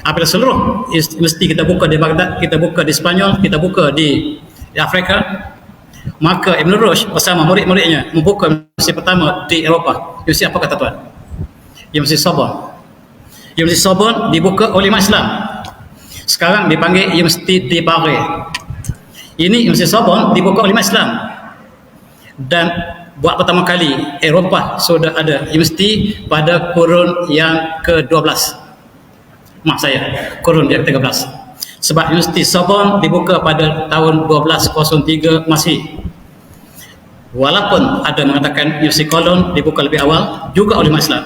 Speaker 1: Apabila seluruh universiti kita buka di Baghdad, kita buka di Spanyol, kita buka di Afrika, maka Ibn Rushd bersama murid-muridnya membuka universiti pertama di Eropah. Universiti apa kata tuan? Universiti Sorbonne. Universiti Sorbonne dibuka oleh umat Islam. Sekarang dipanggil Universiti di Paris. Ini Universiti Sorbonne dibuka oleh umat Islam. Dan buat pertama kali Eropah sudah ada universiti pada kurun yang ke-12. Maaf saya, kurun yang ke-13. Sebab Universiti Sorbonne dibuka pada tahun 1203 Masihi. Walaupun ada mengatakan Universiti Cologne dibuka lebih awal juga oleh umat Islam.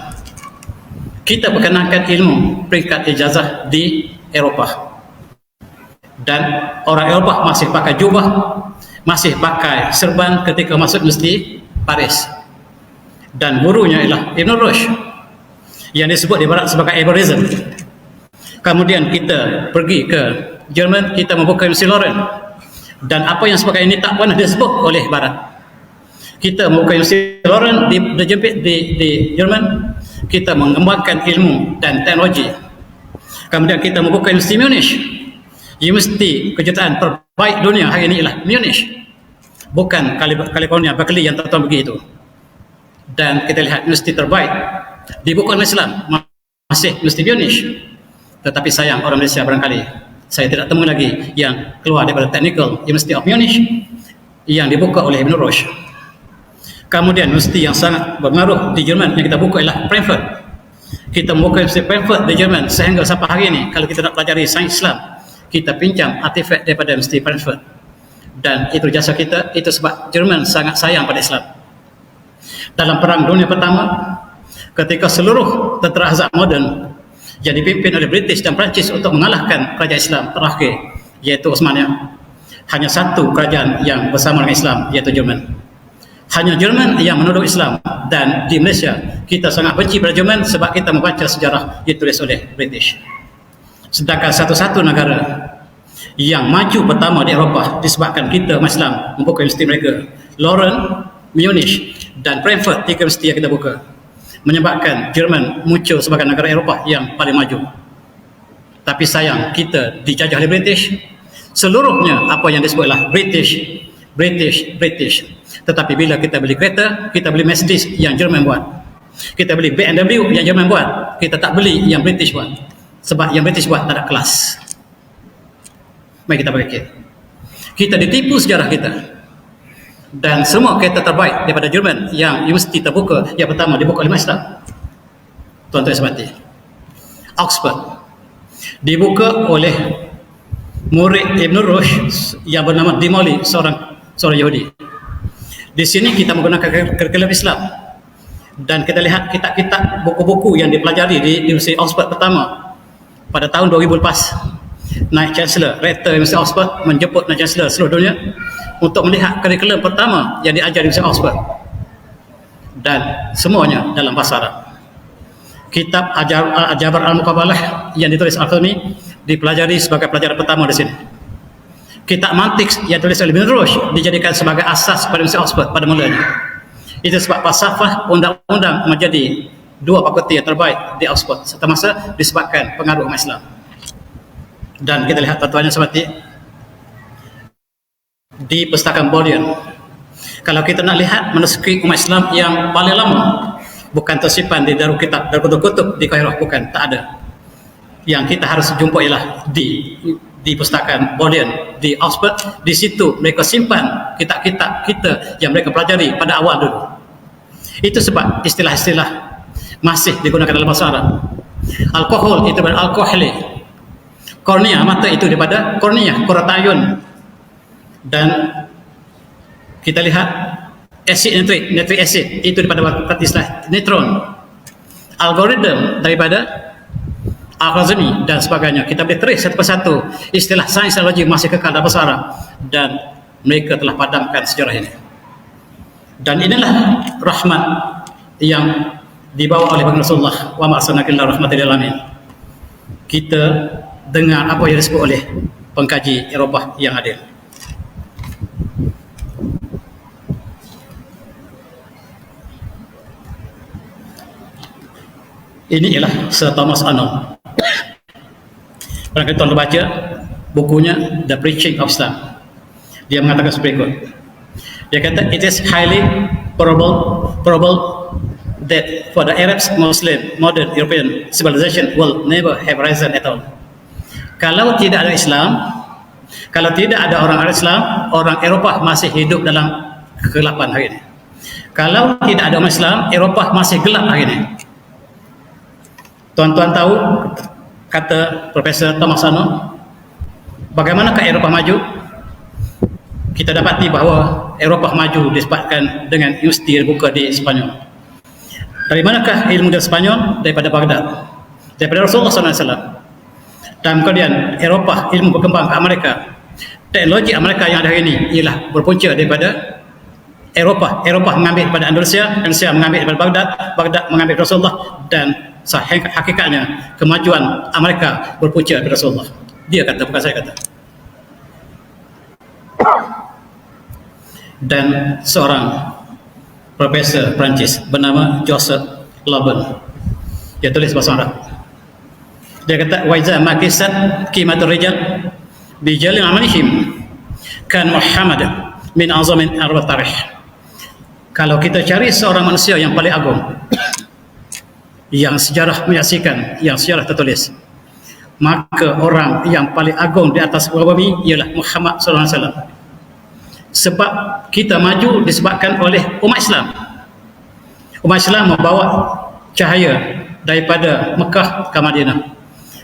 Speaker 1: Kita perkenalkan ilmu peringkat ijazah di Eropah. Dan orang Eropah masih pakai jubah, masih pakai serban ketika masuk universiti Paris. Dan gurunya ialah Ibn Rushd yang disebut di barat sebagai Eberism. Kemudian kita pergi ke Jerman, kita membuka Universiti Leuven. Dan apa yang sebagainya ini tak pernah disebut oleh barat. Kita membuka Universiti Leuven di Jerman, kita mengembangkan ilmu dan teknologi. Kemudian kita membuka Universiti Munich. Universiti kejutaan terbaik dunia hari ini ialah Munich, bukan California, Berkeley yang tuan-tuan pergi itu. Dan kita lihat universiti terbaik dibuka oleh Islam masih Universiti Munich. Tetapi sayang orang Malaysia barangkali saya tidak temui lagi yang keluar daripada Technical University of Munich yang dibuka oleh Ibn Rushd. Kemudian universiti yang sangat berpengaruh di Jerman yang kita buka ialah Frankfurt. Kita membuka Universiti Frankfurt di Jerman sehingga sampai hari ini kalau kita nak pelajari sains Islam, kita pinjam artifak daripada Universiti Frankfurt. Dan itu jasa kita, itu sebab Jerman sangat sayang pada Islam. Dalam Perang Dunia Pertama, ketika seluruh tentera Ahzab moden yang dipimpin oleh British dan Perancis untuk mengalahkan kerajaan Islam terakhir, iaitu Osmania, hanya satu kerajaan yang bersama dengan Islam, iaitu Jerman. Hanya Jerman yang menuduh Islam. Dan di Malaysia, kita sangat benci pada Jerman sebab kita membaca sejarah ditulis oleh British. Sedangkan satu-satu negara yang maju pertama di Eropah disebabkan kita umat Islam membuka universiti mereka, Leuven, Munich dan Frankfurt, 3 universiti yang kita buka, menyebabkan Jerman muncul sebagai negara Eropah yang paling maju. Tapi sayang, kita dijajah oleh British. Seluruhnya apa yang disebutlah British. Tetapi bila kita beli kereta, kita beli Mercedes yang Jerman buat, kita beli BMW yang Jerman buat, kita tak beli yang British buat. Sebab yang British buat tak ada kelas. Mari kita berfikir. Kita ditipu sejarah kita. Dan semua kereta terbaik daripada Jerman yang universiti terbuka yang pertama dibuka oleh Islam. Tuan-tuan sebati. Oxford dibuka oleh murid Ibn Rushd yang bernama Dimoli, seorang Yahudi. Di sini kita menggunakan kurikulum Islam. Dan kita lihat kitab-kitab buku-buku yang dipelajari di Universiti Oxford pertama. Pada tahun 2000 lepas, Naik Chancellor, Rektor Universiti Oxford menjemput Naik Chancellor seluruh dunia untuk melihat kurikulum pertama yang diajar di Universiti Oxford. Dan semuanya dalam bahasa Arab. Kitab Al-Jabar Al-Muqabalah yang ditulis Al-Fahmi dipelajari sebagai pelajaran pertama di sini. Kitab Mantik yang ditulis oleh Ibn Rushd dijadikan sebagai asas pada Universiti Oxford pada mulanya. Itu sebab falsafah undang-undang menjadi 2 fakulti yang terbaik di Oxford serta masa disebabkan pengaruh umat Islam. Dan kita lihat tuan-tuannya seperti di Perpustakaan Bodleian. Kalau kita nak lihat manuskrip umat Islam yang paling lama, bukan tersimpan di Darul Kitab, Darul Kutub di Kairah, bukan, tak ada. Yang kita harus jumpa ialah di Perpustakaan Bodleian di Oxford. Di situ mereka simpan kitab-kitab kita yang mereka pelajari pada awal dulu. Itu sebab istilah-istilah masih digunakan dalam bahasa Arab. Alkohol itu daripada alkoholi. Kornea, mata itu daripada kornea, korotayun. Dan kita lihat acid nitric acid itu daripada istilah neutron. Algoritma daripada algoritmi dan sebagainya. Kita boleh terus satu persatu istilah sains dan logik masih kekal dalam bahasa Arab, dan mereka telah padamkan sejarah ini. Dan inilah rahmat yang dibawa oleh Rasulullah, wa ma arsalnaka illa rahmatan lil alamin. Kita dengar apa yang disebut oleh pengkaji Eropah yang adil. Ini ialah Sir Thomas Arnold. Barangkali tuan baca bukunya The Preaching of Islam. Dia mengatakan seperti berikut. Dia kata, it is highly probable that for the Arabs, Muslim, modern European civilization will never have risen at all. Kalau tidak ada Islam, kalau tidak ada orang Islam, orang Eropah masih hidup dalam kegelapan hari ini. Kalau tidak ada umat Islam, Eropah masih gelap hari ini. Tuan-tuan tahu, kata Profesor Thomas Arnold, bagaimanakah Eropah maju? Kita dapati bahawa Eropah maju disebabkan dengan universiti dibuka di Spanyol. Dari manakah ilmu dari Spanyol? Daripada Baghdad, daripada Rasulullah SAW. Dan kemudian Eropah ilmu berkembang ke Amerika. Teknologi Amerika yang ada hari ini ialah berpunca daripada Eropah. Eropah mengambil daripada Andalusia, Andalusia mengambil daripada Baghdad, Baghdad mengambil Rasulullah, dan hakikatnya kemajuan Amerika berpunca daripada Rasulullah. Dia kata, bukan saya kata. Dan seorang profesor Perancis bernama Joseph Loban, dia tulis bahasa Arab. Dia kata, wa iza makisat qimatur rijal bi jalil amalihim kan Muhammad min azamin arba tarikh. Kalau kita cari seorang manusia yang paling agung, yang sejarah menyaksikan, yang sejarah tertulis, maka orang yang paling agung di atas muka bumi ialah Muhammad sallallahu alaihi wasallam. Sebab kita maju disebabkan oleh umat Islam. Umat Islam membawa cahaya daripada Mekah ke Madinah,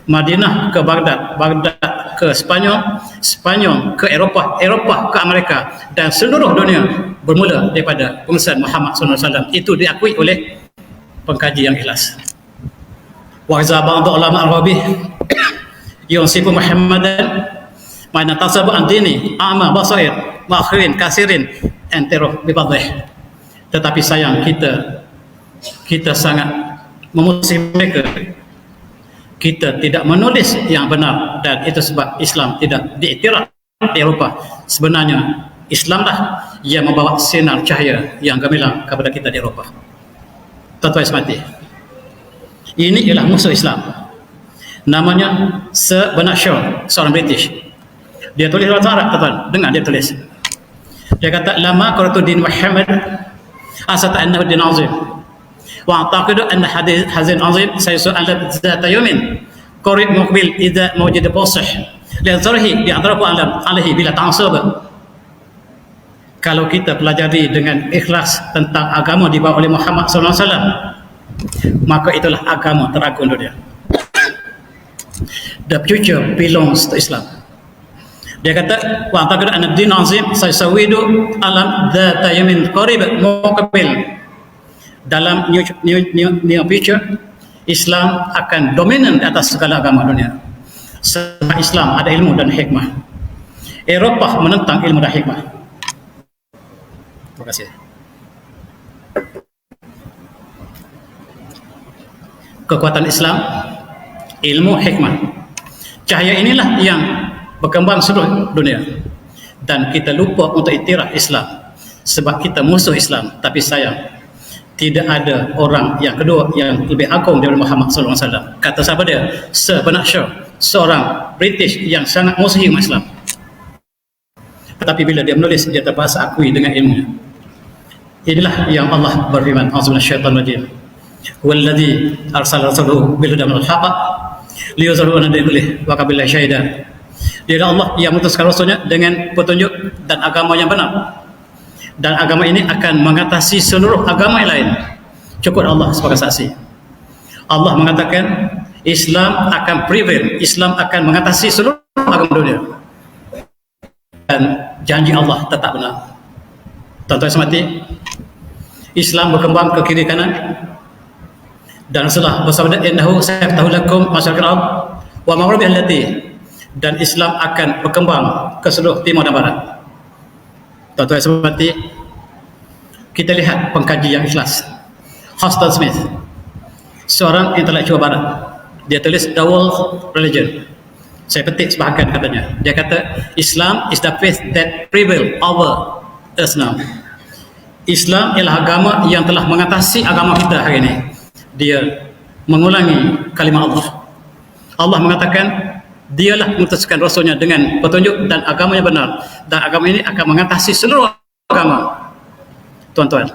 Speaker 1: Madinah ke Baghdad, Baghdad ke Spanyol, Spanyol ke Eropah, Eropah ke Amerika, dan seluruh dunia bermula daripada pengurusan Muhammad SAW. Itu diakui oleh pengkaji yang ikhlas. Wa iza ba'd ulama al-rabi yusifu Muhammadan mana tasabu an dini a'ma basair wa akhirin kasirin antero bibadih. Tetapi sayang, kita sangat memusuhi mereka. Kita tidak menulis yang benar, dan itu sebab Islam tidak diiktiraf di Eropah. Sebenarnya Islamlah yang membawa sinar cahaya yang gemilang kepada kita di Eropah. Tuan-tuan semati, ini ialah musuh Islam. Namanya Sir Bernard Shaw, seorang British. Dia tulis bahasa Arab, tuan-tuan. Dengar dia tulis. Dia kata, lama qaratu din Muhammad asata annahu din azim wa a'taqidu anna hadith hazin azim sayu'al zata yawmin qarib muqbil idza mawjid fasih li anzarihi bi adrabu alam alaihi bila ta'assub. Kalau kita pelajari dengan ikhlas tentang agama dibawa oleh Muhammad SAW, maka itulah agama teragung dunia. The future belongs to Islam. Dia kata, wa taqad an ad-din azim sayawidu alam dzata yamin qarib muqbil. Dalam new future, Islam akan dominan di atas segala agama dunia. Sebab Islam ada ilmu dan hikmah. Eropah menentang ilmu dan hikmah. Terima kasih. Kekuatan Islam, ilmu, hikmah. Cahaya inilah yang berkembang seluruh dunia, dan kita lupa untuk iktiraf Islam sebab kita musuh Islam. Tapi sayang, tidak ada orang yang kedua yang lebih agung daripada Muhammad SAW. Kata siapa dia? Sir Bernard Shaw, seorang British yang sangat musuhi umat Islam. Tetapi bila dia menulis, dia terpaksa akui dengan ilmunya. Inilah yang Allah berfirman, a'udzu minasyaitonir rajim, walladzi arsala rasulahu bil huda wal haqq liyuzhirahu 'ala dini kullihi wa kafa billahi syahida. Dia Allah yang mengutuskan Rasulnya dengan petunjuk dan agama yang benar, dan agama ini akan mengatasi seluruh agama yang lain. Cukup Allah sebagai saksi. Allah mengatakan Islam akan prevail, Islam akan mengatasi seluruh agama dunia, dan janji Allah tetap benar. Tuan-tuan semati, Islam berkembang ke kiri kanan, dan Rasulullah bersabda, innahu sayaftahu lakum masyarakat al wa maghribi allati, dan Islam akan berkembang ke seluruh timur dan barat. Tuan-tuan semati, kita lihat pengkaji yang ikhlas, Huston Smith, seorang intelektual barat. Dia tulis The World Religion. Saya petik sebahagian katanya. Dia kata Islam is the faith that prevail over us now. Islam ialah agama yang telah mengatasi agama kita hari ini. Dia mengulangi kalimat Allah. Allah mengatakan dialah mengutuskan rasulnya dengan petunjuk dan agama yang benar, dan agama ini akan mengatasi seluruh agama. Tuan-tuan,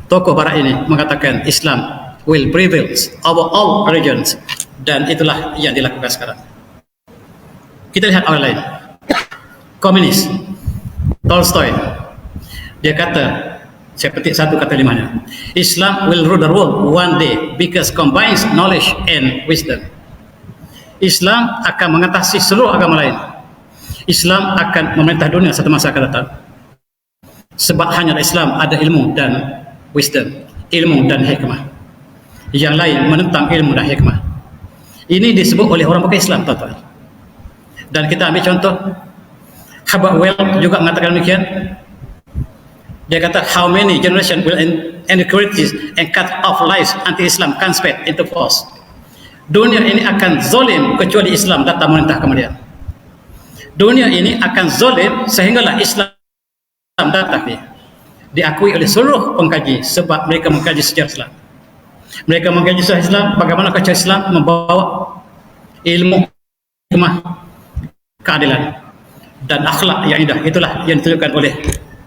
Speaker 1: tokoh barat ini mengatakan Islam will prevail over all religions, dan itulah yang dilakukan sekarang. Kita lihat orang lain, komunis, Tolstoy. Dia kata, saya petik satu kata limanya, Islam will rule the world one day because combines knowledge and wisdom. Islam akan mengatasi seluruh agama lain. Islam akan memerintah dunia satu masa akan datang. Sebab hanya Islam ada ilmu dan wisdom, ilmu dan hikmah. Yang lain menentang ilmu dan hikmah. Ini disebut oleh orang bukan Islam, tuan-tuan. Dan kita ambil contoh, Herbert Wells juga mengatakan demikian. Dia kata, how many generation will inequalities and cut off lives anti-Islam comes back into force. Dunia ini akan zalim kecuali Islam datang memerintah kemudian. Dunia ini akan zalim sehinggalah Islam datang. Diakui oleh seluruh pengkaji sebab mereka mengkaji sejarah Islam. Mereka mengkaji sejarah Islam, bagaimana cara Islam membawa ilmu, hikmah, keadilan dan akhlak yang indah. Itulah yang ditunjukkan oleh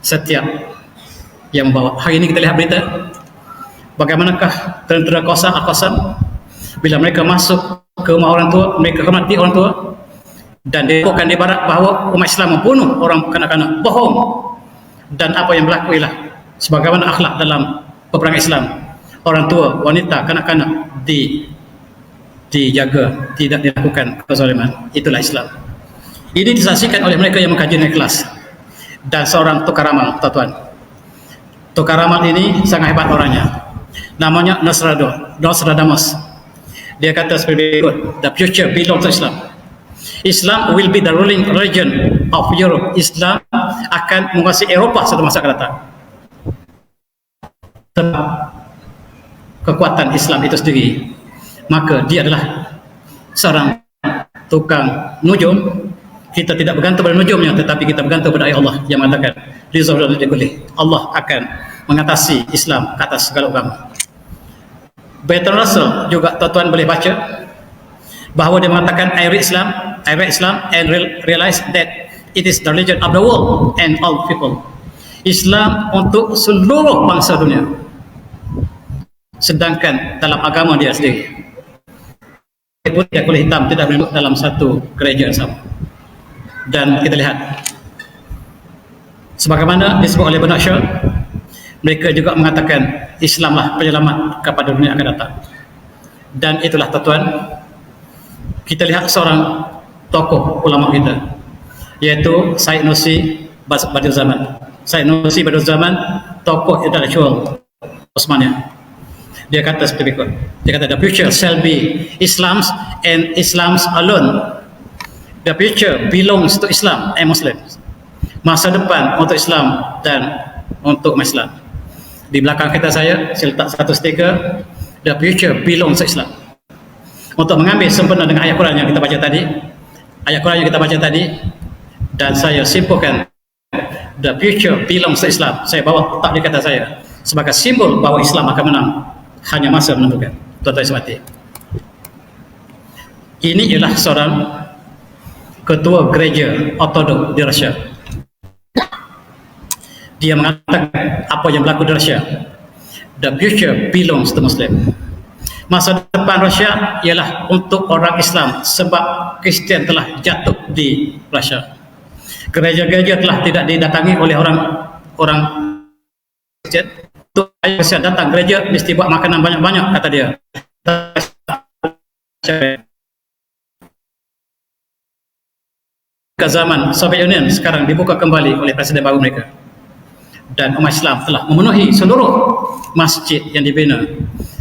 Speaker 1: setiap yang membawa. Hari ini kita lihat berita bagaimanakah tentera Qassam Al-Qassam bila mereka masuk ke rumah orang tua, mereka hormati orang tua, dan dilakukan di barat bahawa umat Islam membunuh orang kanak-kanak. Bohong. Dan apa yang berlaku ialah sebagaimana akhlak dalam peperangan Islam, orang tua, wanita, kanak-kanak dijaga, tidak dilakukan kezaliman. Itulah Islam. Ini disaksikan oleh mereka yang mengkaji naik kelas. Dan seorang tukar ramal, tuan-tuan. Tukar ramal ini sangat hebat orangnya. Namanya Nostradamus. Dia kata seperti berikut, the future belongs to Islam. Islam will be the ruling religion of Europe. Islam akan menguasai Eropah satu masa akan datang. Sebab kekuatan Islam itu sendiri, maka dia adalah seorang tukang nujum. Kita tidak bergantung pada nujumnya, tetapi kita bergantung pada ayat Allah yang mengatakan Allah akan mengatasi Islam ke atas segala agama. Bertrand Russell juga tuan-tuan boleh baca bahawa dia mengatakan I read Islam and realize that it is the religion of the world and all people. Islam untuk seluruh bangsa dunia, sedangkan dalam agama dia sendiri putih kulit hitam tidak berada dalam satu gereja yang sama. Dan kita lihat sebagaimana disebut oleh Bernard Shaw, mereka juga mengatakan Islamlah penyelamat kepada dunia akan datang. Dan itulah tuan-tuan, kita lihat seorang tokoh ulama kita, yaitu Said Nursi Badiul Zaman. Said Nursi Badiul Zaman, tokoh intelektual Osmania. Dia kata seperti berikut. Dia kata the future shall be Islam's and Islam's alone. The future belongs to Islam and Muslims. Masa depan untuk Islam dan untuk Islam. Di belakang kita saya letak satu stiker, the future belongs to Islam. Untuk mengambil sempurna dengan ayat Quran yang kita baca tadi, dan saya simpulkan the future belongs to Islam. Saya bawa letak di kata saya sebagai simbol bahawa Islam akan menang. Hanya masa menentukan. Tuan-tuan semati, ini ialah seorang ketua gereja Ortodok di Rusia. Dia mengatakan apa yang berlaku di Rusia, the future belongs to Muslim. Masa depan Rusia ialah untuk orang Islam sebab Kristian telah jatuh di Rusia. Gereja-gereja telah tidak didatangi oleh orang Kristian. Untuk Rusia datang gereja mesti buat makanan banyak-banyak, kata dia. ke zaman Soviet Union sekarang dibuka kembali oleh presiden baru mereka, dan umat Islam telah memenuhi seluruh masjid yang dibina.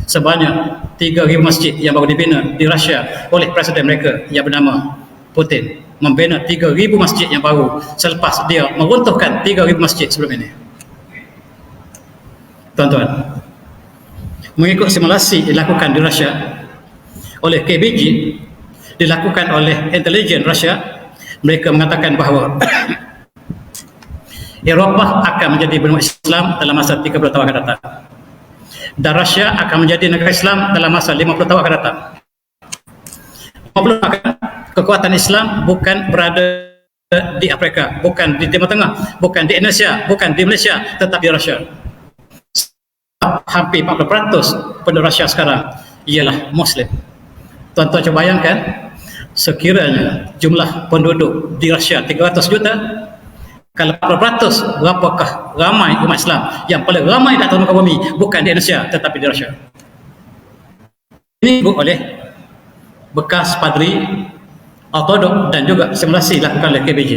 Speaker 1: Sebanyak 3,000 masjid yang baru dibina di Rusia oleh presiden mereka yang bernama Putin, membina 3,000 masjid yang baru selepas dia meruntuhkan 3,000 masjid sebelum ini. Tuan-tuan, mengikut simulasi dilakukan di Rusia oleh KBG, dilakukan oleh intelijen Rusia, mereka mengatakan bahawa Eropah akan menjadi benua Islam dalam masa 30 tahun akan datang, dan Rusia akan menjadi negara Islam dalam masa 50 tahun akan datang. 50 akan kekuatan Islam bukan berada di Afrika, bukan di Timur Tengah, bukan di Indonesia, bukan di Malaysia, tetapi di Rusia. Hampir 40% penduduk Rusia sekarang ialah Muslim. Tuan-tuan cuba bayangkan, sekiranya jumlah penduduk di Rusia 300 juta, kalau 40%, berapakah ramai umat Islam? Yang paling ramai di atas muka bumi bukan di Indonesia tetapi di Rusia. Ini oleh bekas padri ortodok dan juga simulasi dilakukan oleh KBJ.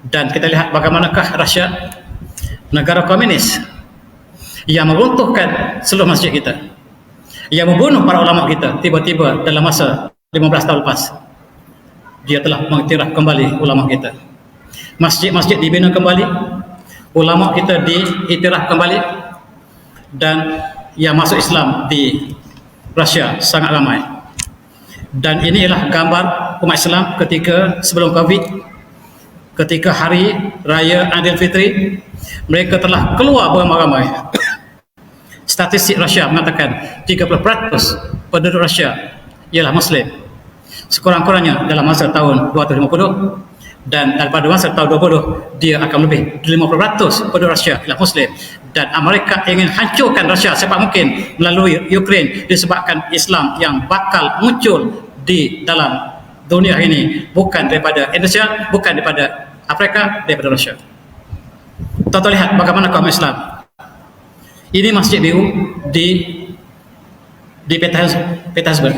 Speaker 1: Dan kita lihat bagaimanakah Rusia, negara komunis yang meruntuhkan seluruh masjid kita, yang membunuh para ulama kita, tiba-tiba dalam masa 15 tahun lepas dia telah mengiktiraf kembali ulama kita. Masjid-masjid dibina kembali, ulama kita diiktiraf kembali, dan yang masuk Islam di Rusia sangat ramai. Dan ini ialah gambar umat Islam ketika sebelum Covid, ketika hari raya Aidilfitri, mereka telah keluar beramai-ramai. Statistik Rusia mengatakan 30% penduduk Rusia ialah Muslim, sekurang-kurangnya dalam masa tahun 2050, dan daripada masa tahun 20 dia akan lebih 50% penduduk Rusia ialah Muslim. Dan Amerika ingin hancurkan Rusia secepat mungkin melalui Ukraine disebabkan Islam yang bakal muncul di dalam dunia ini bukan daripada Indonesia, bukan daripada Afrika, daripada Rusia. Tuan-tuan lihat bagaimana kaum Islam. Ini masjid biru di Petersburg.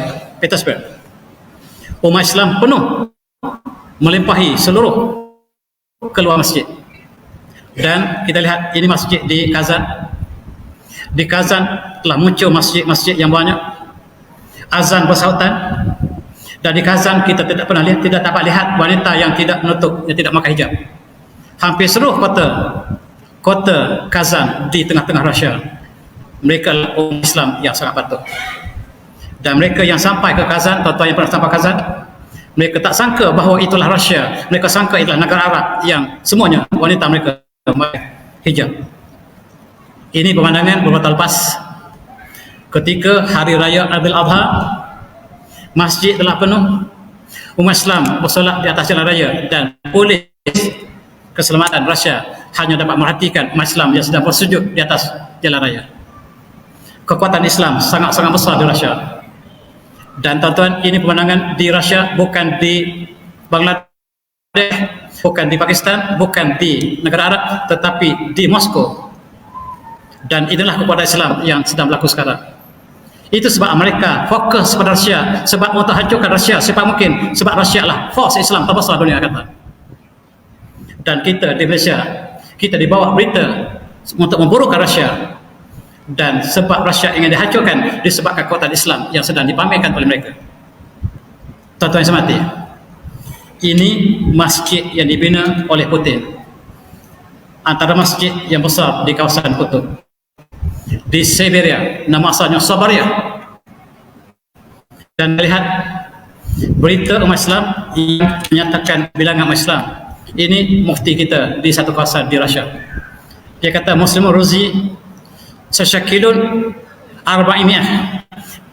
Speaker 1: Umat Islam penuh, melimpahi seluruh keluar masjid. Dan kita lihat ini masjid di Kazan. Di Kazan telah muncul masjid-masjid yang banyak, azan bersautan. Dan di Kazan kita tidak pernah lihat, tidak dapat lihat wanita yang tidak menutup, yang tidak pakai hijab. Hampir seluruh kota Kazan di tengah-tengah Rusia, mereka adalah umat Islam yang sangat patuh. Dan mereka yang sampai ke Kazan, tuan-tuan yang pernah sampai ke Kazan, mereka tak sangka bahawa itulah Rusia. Mereka sangka itulah negara Arab yang semuanya wanita mereka memakai hijab. Ini pemandangan beberapa tahun lepas ketika hari raya Aidil Adha, masjid telah penuh, umat Islam bersolat di atas jalan raya, dan polis keselamatan Rusia hanya dapat merhatikan umat Islam yang sedang bersujud di atas jalan raya. Kekuatan Islam sangat-sangat besar di Rusia. Dan tuan-tuan, ini pemandangan di Rusia, bukan di Bangladesh, bukan di Pakistan, bukan di negara Arab, tetapi di Moskow. Dan inilah kekuatan Islam yang sedang berlaku sekarang. Itu sebab Amerika fokus pada Rusia, sebab untuk hancurkan Rusia secepat mungkin, sebab Rusia adalah force Islam terbesar dunia kata. Dan kita di Malaysia, kita dibawa berita untuk memburukan Rusia. Dan sebab Rusia ingin dihancurkan disebabkan kekuatan Islam yang sedang dipamerkan oleh mereka. Tuan-tuan yang saya hormati, ini masjid yang dibina oleh Putin, antara masjid yang besar di kawasan kutub di Siberia, nama asalnya Sabaria. Dan lihat berita umat Islam yang menyatakan bilangan umat Islam. Ini mufti kita di satu kawasan di Rusia. Dia kata Muslimun Ruzi Sashakilun Arba'imiyah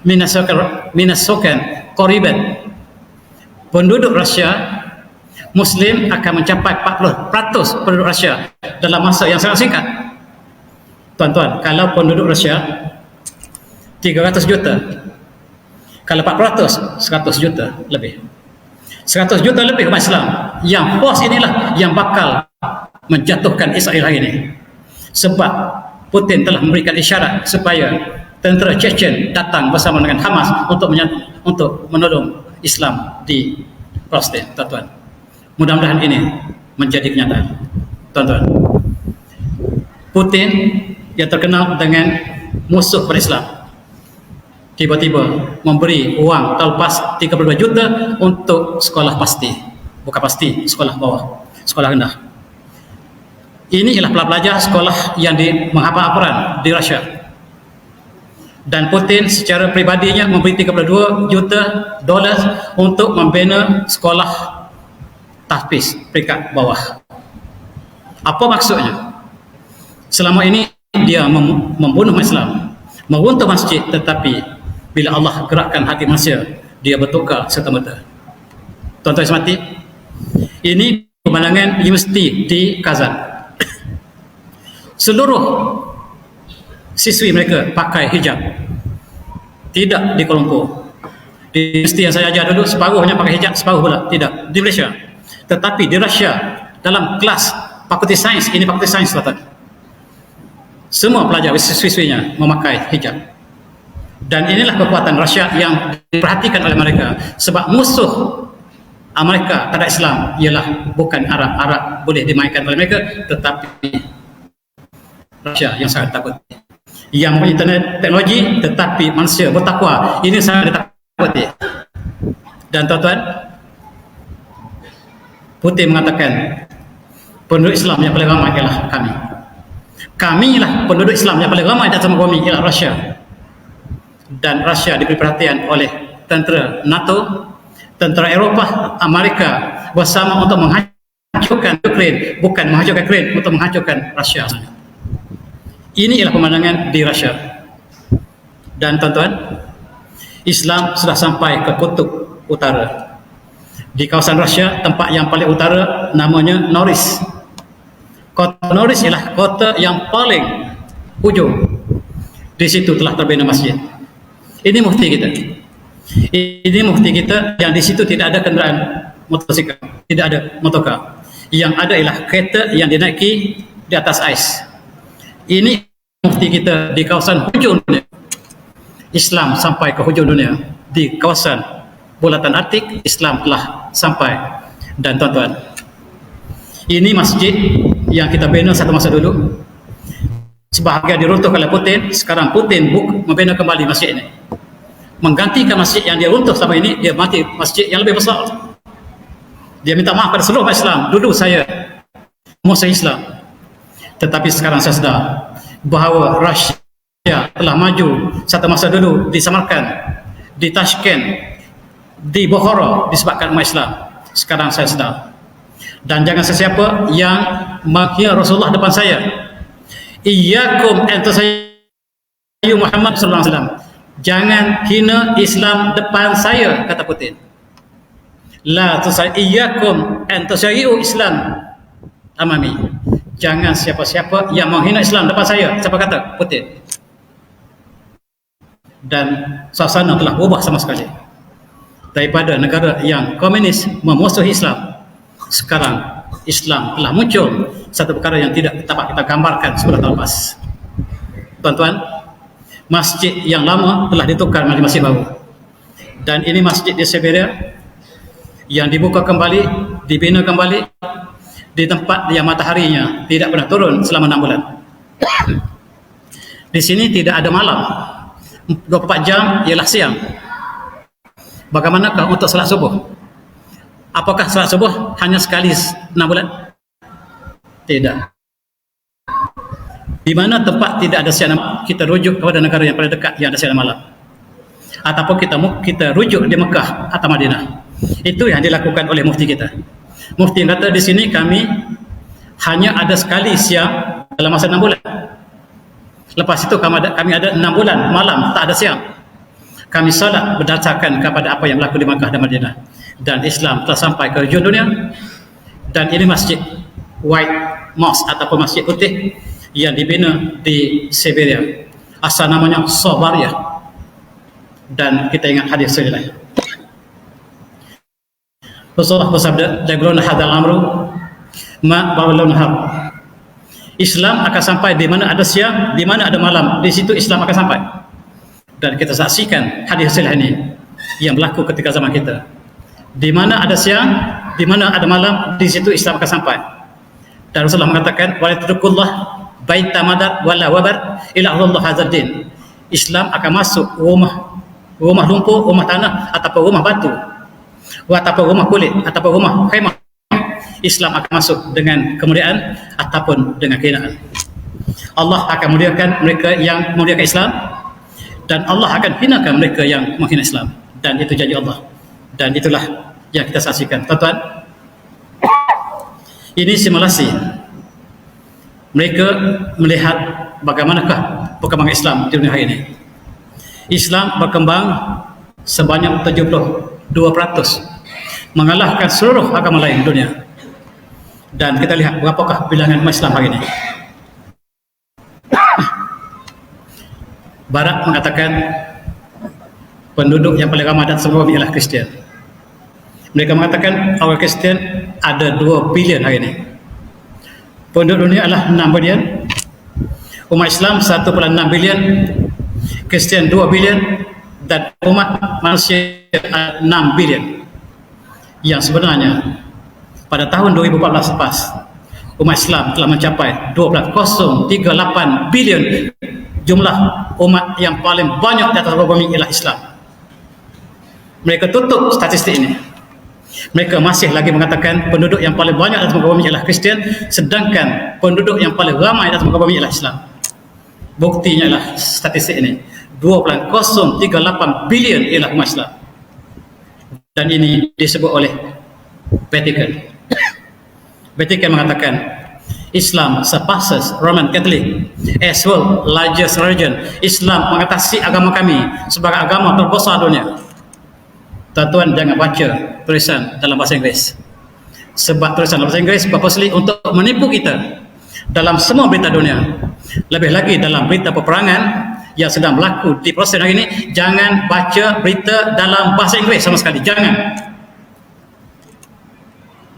Speaker 1: Minasukan Qoriban. Penduduk Rusia Muslim akan mencapai 40% penduduk Rusia dalam masa yang sangat singkat. Tuan-tuan, kalau penduduk Rusia 300 juta, kalau 4%, 100 juta lebih. 100 juta lebih umat Islam. Yang force inilah yang bakal menjatuhkan Israel hari ini. Sebab Putin telah memberikan isyarat supaya tentera Chechen datang bersama dengan Hamas untuk menolong Islam di Palestin, tuan-tuan. Mudah-mudahan ini menjadi kenyataan, tuan-tuan. Putin yang terkenal dengan musuh berislam tiba-tiba memberi uang talpas 32 juta untuk sekolah pasti, bukan pasti, sekolah bawah, sekolah rendah. Ini ialah pelajar sekolah yang menghafal Al-Quran di Rusia. Dan Putin secara pribadinya memberi 32 juta dolar untuk membina sekolah tahfiz peringkat bawah. Apa maksudnya? Selama ini dia membunuh Islam, meruntuh masjid, tetapi bila Allah gerakkan hati manusia, dia bertukar serta-merta. Tuan-tuan semati, ini pemandangan universiti di Kazan. Seluruh siswi mereka pakai hijab. Tidak di Kuala Lumpur. Di universiti yang saya ajar dulu, separuhnya pakai hijab, separuh pula tidak. Di Malaysia. Tetapi di Rusia, dalam kelas fakulti sains, ini fakulti sains, tuan-tuan, semua pelajar siswi-siswinya memakai hijab. Dan inilah kekuatan Rusia yang diperhatikan oleh mereka. Sebab musuh Amerika terhadap Islam ialah bukan Arab. Arab boleh dimainkan oleh mereka, tetapi Rusia yang sangat takut. Yang mempunyai internet teknologi, tetapi manusia bertakwa. Ini sangat ditakuti. Dan tuan-tuan, Putin mengatakan penduduk Islam yang paling ramai ialah kami. Kamilah penduduk Islam yang paling ramai di atas bumi ialah Rusia. Dan Rusia diberi perhatian oleh tentera NATO, tentera Eropah, Amerika bersama untuk menghancurkan Ukraine, bukan menghancurkan Ukraine, untuk menghancurkan Rusia. Ini ialah pemandangan di Rusia. Dan tuan-tuan, Islam sudah sampai ke kutub utara. Di kawasan Rusia, tempat yang paling utara namanya Norilsk. Kota Norilsk ialah kota yang paling ujung. Di situ telah terbina masjid. Ini mufti kita. Ini mufti kita yang di situ tidak ada kenderaan motosikal, tidak ada motorkar. Yang ada ialah kereta yang dinaiki di atas ais. Ini mufti kita di kawasan hujung dunia. Islam sampai ke hujung dunia. Di kawasan bulatan Arktik, Islam telah sampai. Dan tuan-tuan, ini masjid yang kita bina satu masa dulu. Sebahagian diruntuhkan oleh Putin. Sekarang Putin membina kembali masjid ini, menggantikan masjid yang dia runtuh selama ini. Dia mati masjid yang lebih besar. Dia minta maaf pada seluruh Islam. Dulu saya musuh Islam, tetapi sekarang saya sedar bahawa Rusia telah maju satu masa dulu di Samarkand, di Tashkent, di Bukhara disebabkan umat Islam. Sekarang saya sedar. Dan jangan sesiapa yang menghina Rasulullah depan saya. Iyyakum an tasayyu Muhammad sallallahu alaihi wasallam. Jangan hina Islam depan saya, kata Putin. La iyyakum an tasayyu Islam amami. Jangan siapa-siapa yang menghina Islam depan saya. Siapa kata? Putin. Dan suasana telah berubah sama sekali. Daripada negara yang komunis memusuhi Islam, sekarang Islam telah muncul, satu perkara yang tidak dapat kita gambarkan sebelah lepas. Tuan-tuan, masjid yang lama telah ditukar menjadi masjid baru. Dan ini masjid di Siberia yang dibuka kembali, dibina kembali di tempat yang mataharinya tidak pernah turun selama 6 bulan. Di sini tidak ada malam. 24 jam ialah siang. Bagaimanakah untuk salat subuh? Apakah salat subuh hanya sekali 6 bulan? Tidak. Di mana tempat tidak ada siang malam, kita rujuk kepada negara yang paling dekat yang ada siang malam. Ataupun kita rujuk di Mekah atau Madinah. Itu yang dilakukan oleh mufti kita. Mufti yang kata di sini kami hanya ada sekali siang dalam masa 6 bulan. Lepas itu kami ada 6 bulan malam tak ada siang. Kami salat berdasarkan kepada apa yang berlaku di Makkah dan Madinah. Dan Islam telah sampai ke hujung dunia. Dan ini masjid White Mosque ataupun masjid putih yang dibina di Siberia. Asal namanya Sobaria. Dan kita ingat hadis sejenak. Rasulullah bersabda, "Dagruna hadzal amru ma ba'ulun har." Islam akan sampai di mana ada siang, di mana ada malam. Di situ Islam akan sampai. Dan kita saksikan hadis ini yang berlaku ketika zaman kita. Di mana ada siang, di mana ada malam, di situ Islam akan sampai. Dan Rasulullah mengatakan, "Wala tudkhulullah baita madar wala wabar ila Allah hadzal din." Islam akan masuk rumah lumpur, rumah tanah ataupun rumah batu, ataupun rumah kulit ataupun rumah khemah. Islam akan masuk dengan kemuliaan ataupun dengan kehinaan. Allah akan muliakan mereka yang memuliakan Islam, dan Allah akan hinakan mereka yang menghina Islam. Dan itu janji Allah. Dan itulah yang kita saksikan. Tuan-tuan, ini simulasi. Mereka melihat bagaimanakah perkembangan Islam di dunia hari ini. Islam berkembang sebanyak 72%, mengalahkan seluruh agama lain di dunia. Dan kita lihat berapakah bilangan umat Islam hari ini. Barat mengatakan penduduk yang paling ramai dan semua ialah Kristian. Mereka mengatakan orang Kristian ada 2 bilion hari ini. Penduduk dunia adalah 6 bilion. Umat Islam 1,6 bilion. Kristian 2 bilion. Dan umat manusia 6 bilion. Yang sebenarnya pada tahun 2014 lepas, umat Islam telah mencapai 12,038 bilion. Jumlah umat yang paling banyak di atas bumi ialah Islam. Mereka tutup statistik ini. Mereka masih lagi mengatakan penduduk yang paling banyak di atas muka bumi ialah Kristian, sedangkan penduduk yang paling ramai di atas muka bumi ialah Islam. Buktinya adalah statistik ini. 2,038 bilion ialah umat Islam. Dan ini disebut oleh Vatikan. Vatikan mengatakan Islam surpasses Roman Catholic as world largest religion. Islam mengatasi agama kami sebagai agama terbesar dunia. Tuan-tuan, jangan baca tulisan dalam bahasa Inggeris, sebab tulisan dalam bahasa Inggeris berfungsi untuk menipu kita dalam semua berita dunia. Lebih lagi dalam berita peperangan yang sedang berlaku di proses hari ini, jangan baca berita dalam bahasa Inggeris sama sekali, jangan.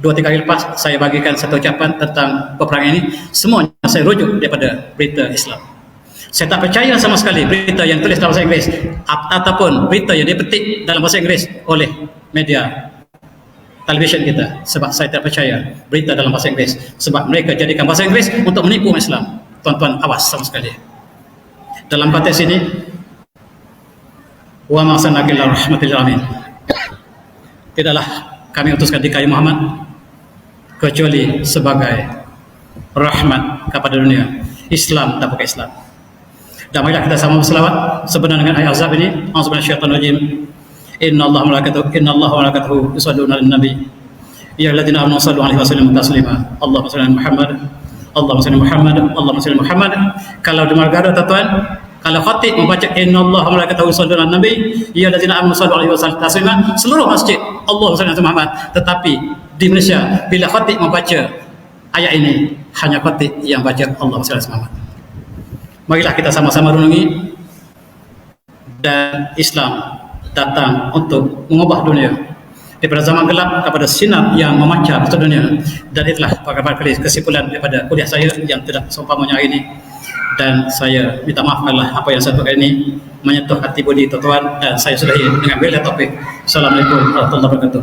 Speaker 1: 2-3 hari lepas saya bagikan satu ucapan tentang peperangan ini, semuanya saya rujuk daripada berita Islam. Saya tak percaya sama sekali berita yang tulis dalam bahasa Inggeris ataupun berita yang dipetik dalam bahasa Inggeris oleh media televisyen kita, sebab saya tak percaya berita dalam bahasa Inggeris, sebab mereka jadikan bahasa Inggeris untuk menipu Islam. Tuan-tuan, awas sama sekali. Dalam konteks ini, wa ma arsalnaka illa rahmatan lil alamin. Tidaklah kami utuskan diri Muhammad kecuali sebagai rahmat kepada dunia. Islam tak pakai Islam. Dan marilah kita sama berselawat sebenarnya dengan ayat azab ini. A'udzu billahi minasyaitonir rajim. Innallaha wa malaikatahu yusholluna 'alan nabi. Ya ayyuhalladzina amanu shallu 'alaihi wa sallimu taslima. Allahumma shalli 'ala Muhammad. Allahumma shalli Muhammad. Allahumma shalli Muhammad. Kalau di Margara, tuan-tuan, kalau khatib membaca innallaha wa malaikatahu yusholluna 'alan nabi, ya ayyuhalladzina amanu shallu 'alaihi wa sallimu taslima, seluruh masjid Allahumma shalli 'ala Muhammad. Tetapi di Malaysia bila khatib membaca ayat ini, hanya khatib yang baca Allahumma shalli 'ala Muhammad. Marilah kita sama-sama renungi. Dan Islam datang untuk mengubah dunia daripada zaman gelap kepada sinar yang memancar ke dunia. Dan itulah beberapa kali kesimpulan daripada kuliah saya yang tidak seumpamanya hari ini. Dan saya minta maaf kalau apa yang saya kali ini menyentuh hati budi tuan-tuan, dan saya sudahi dengan bila topik. Assalamualaikum warahmatullahi wabarakatuh.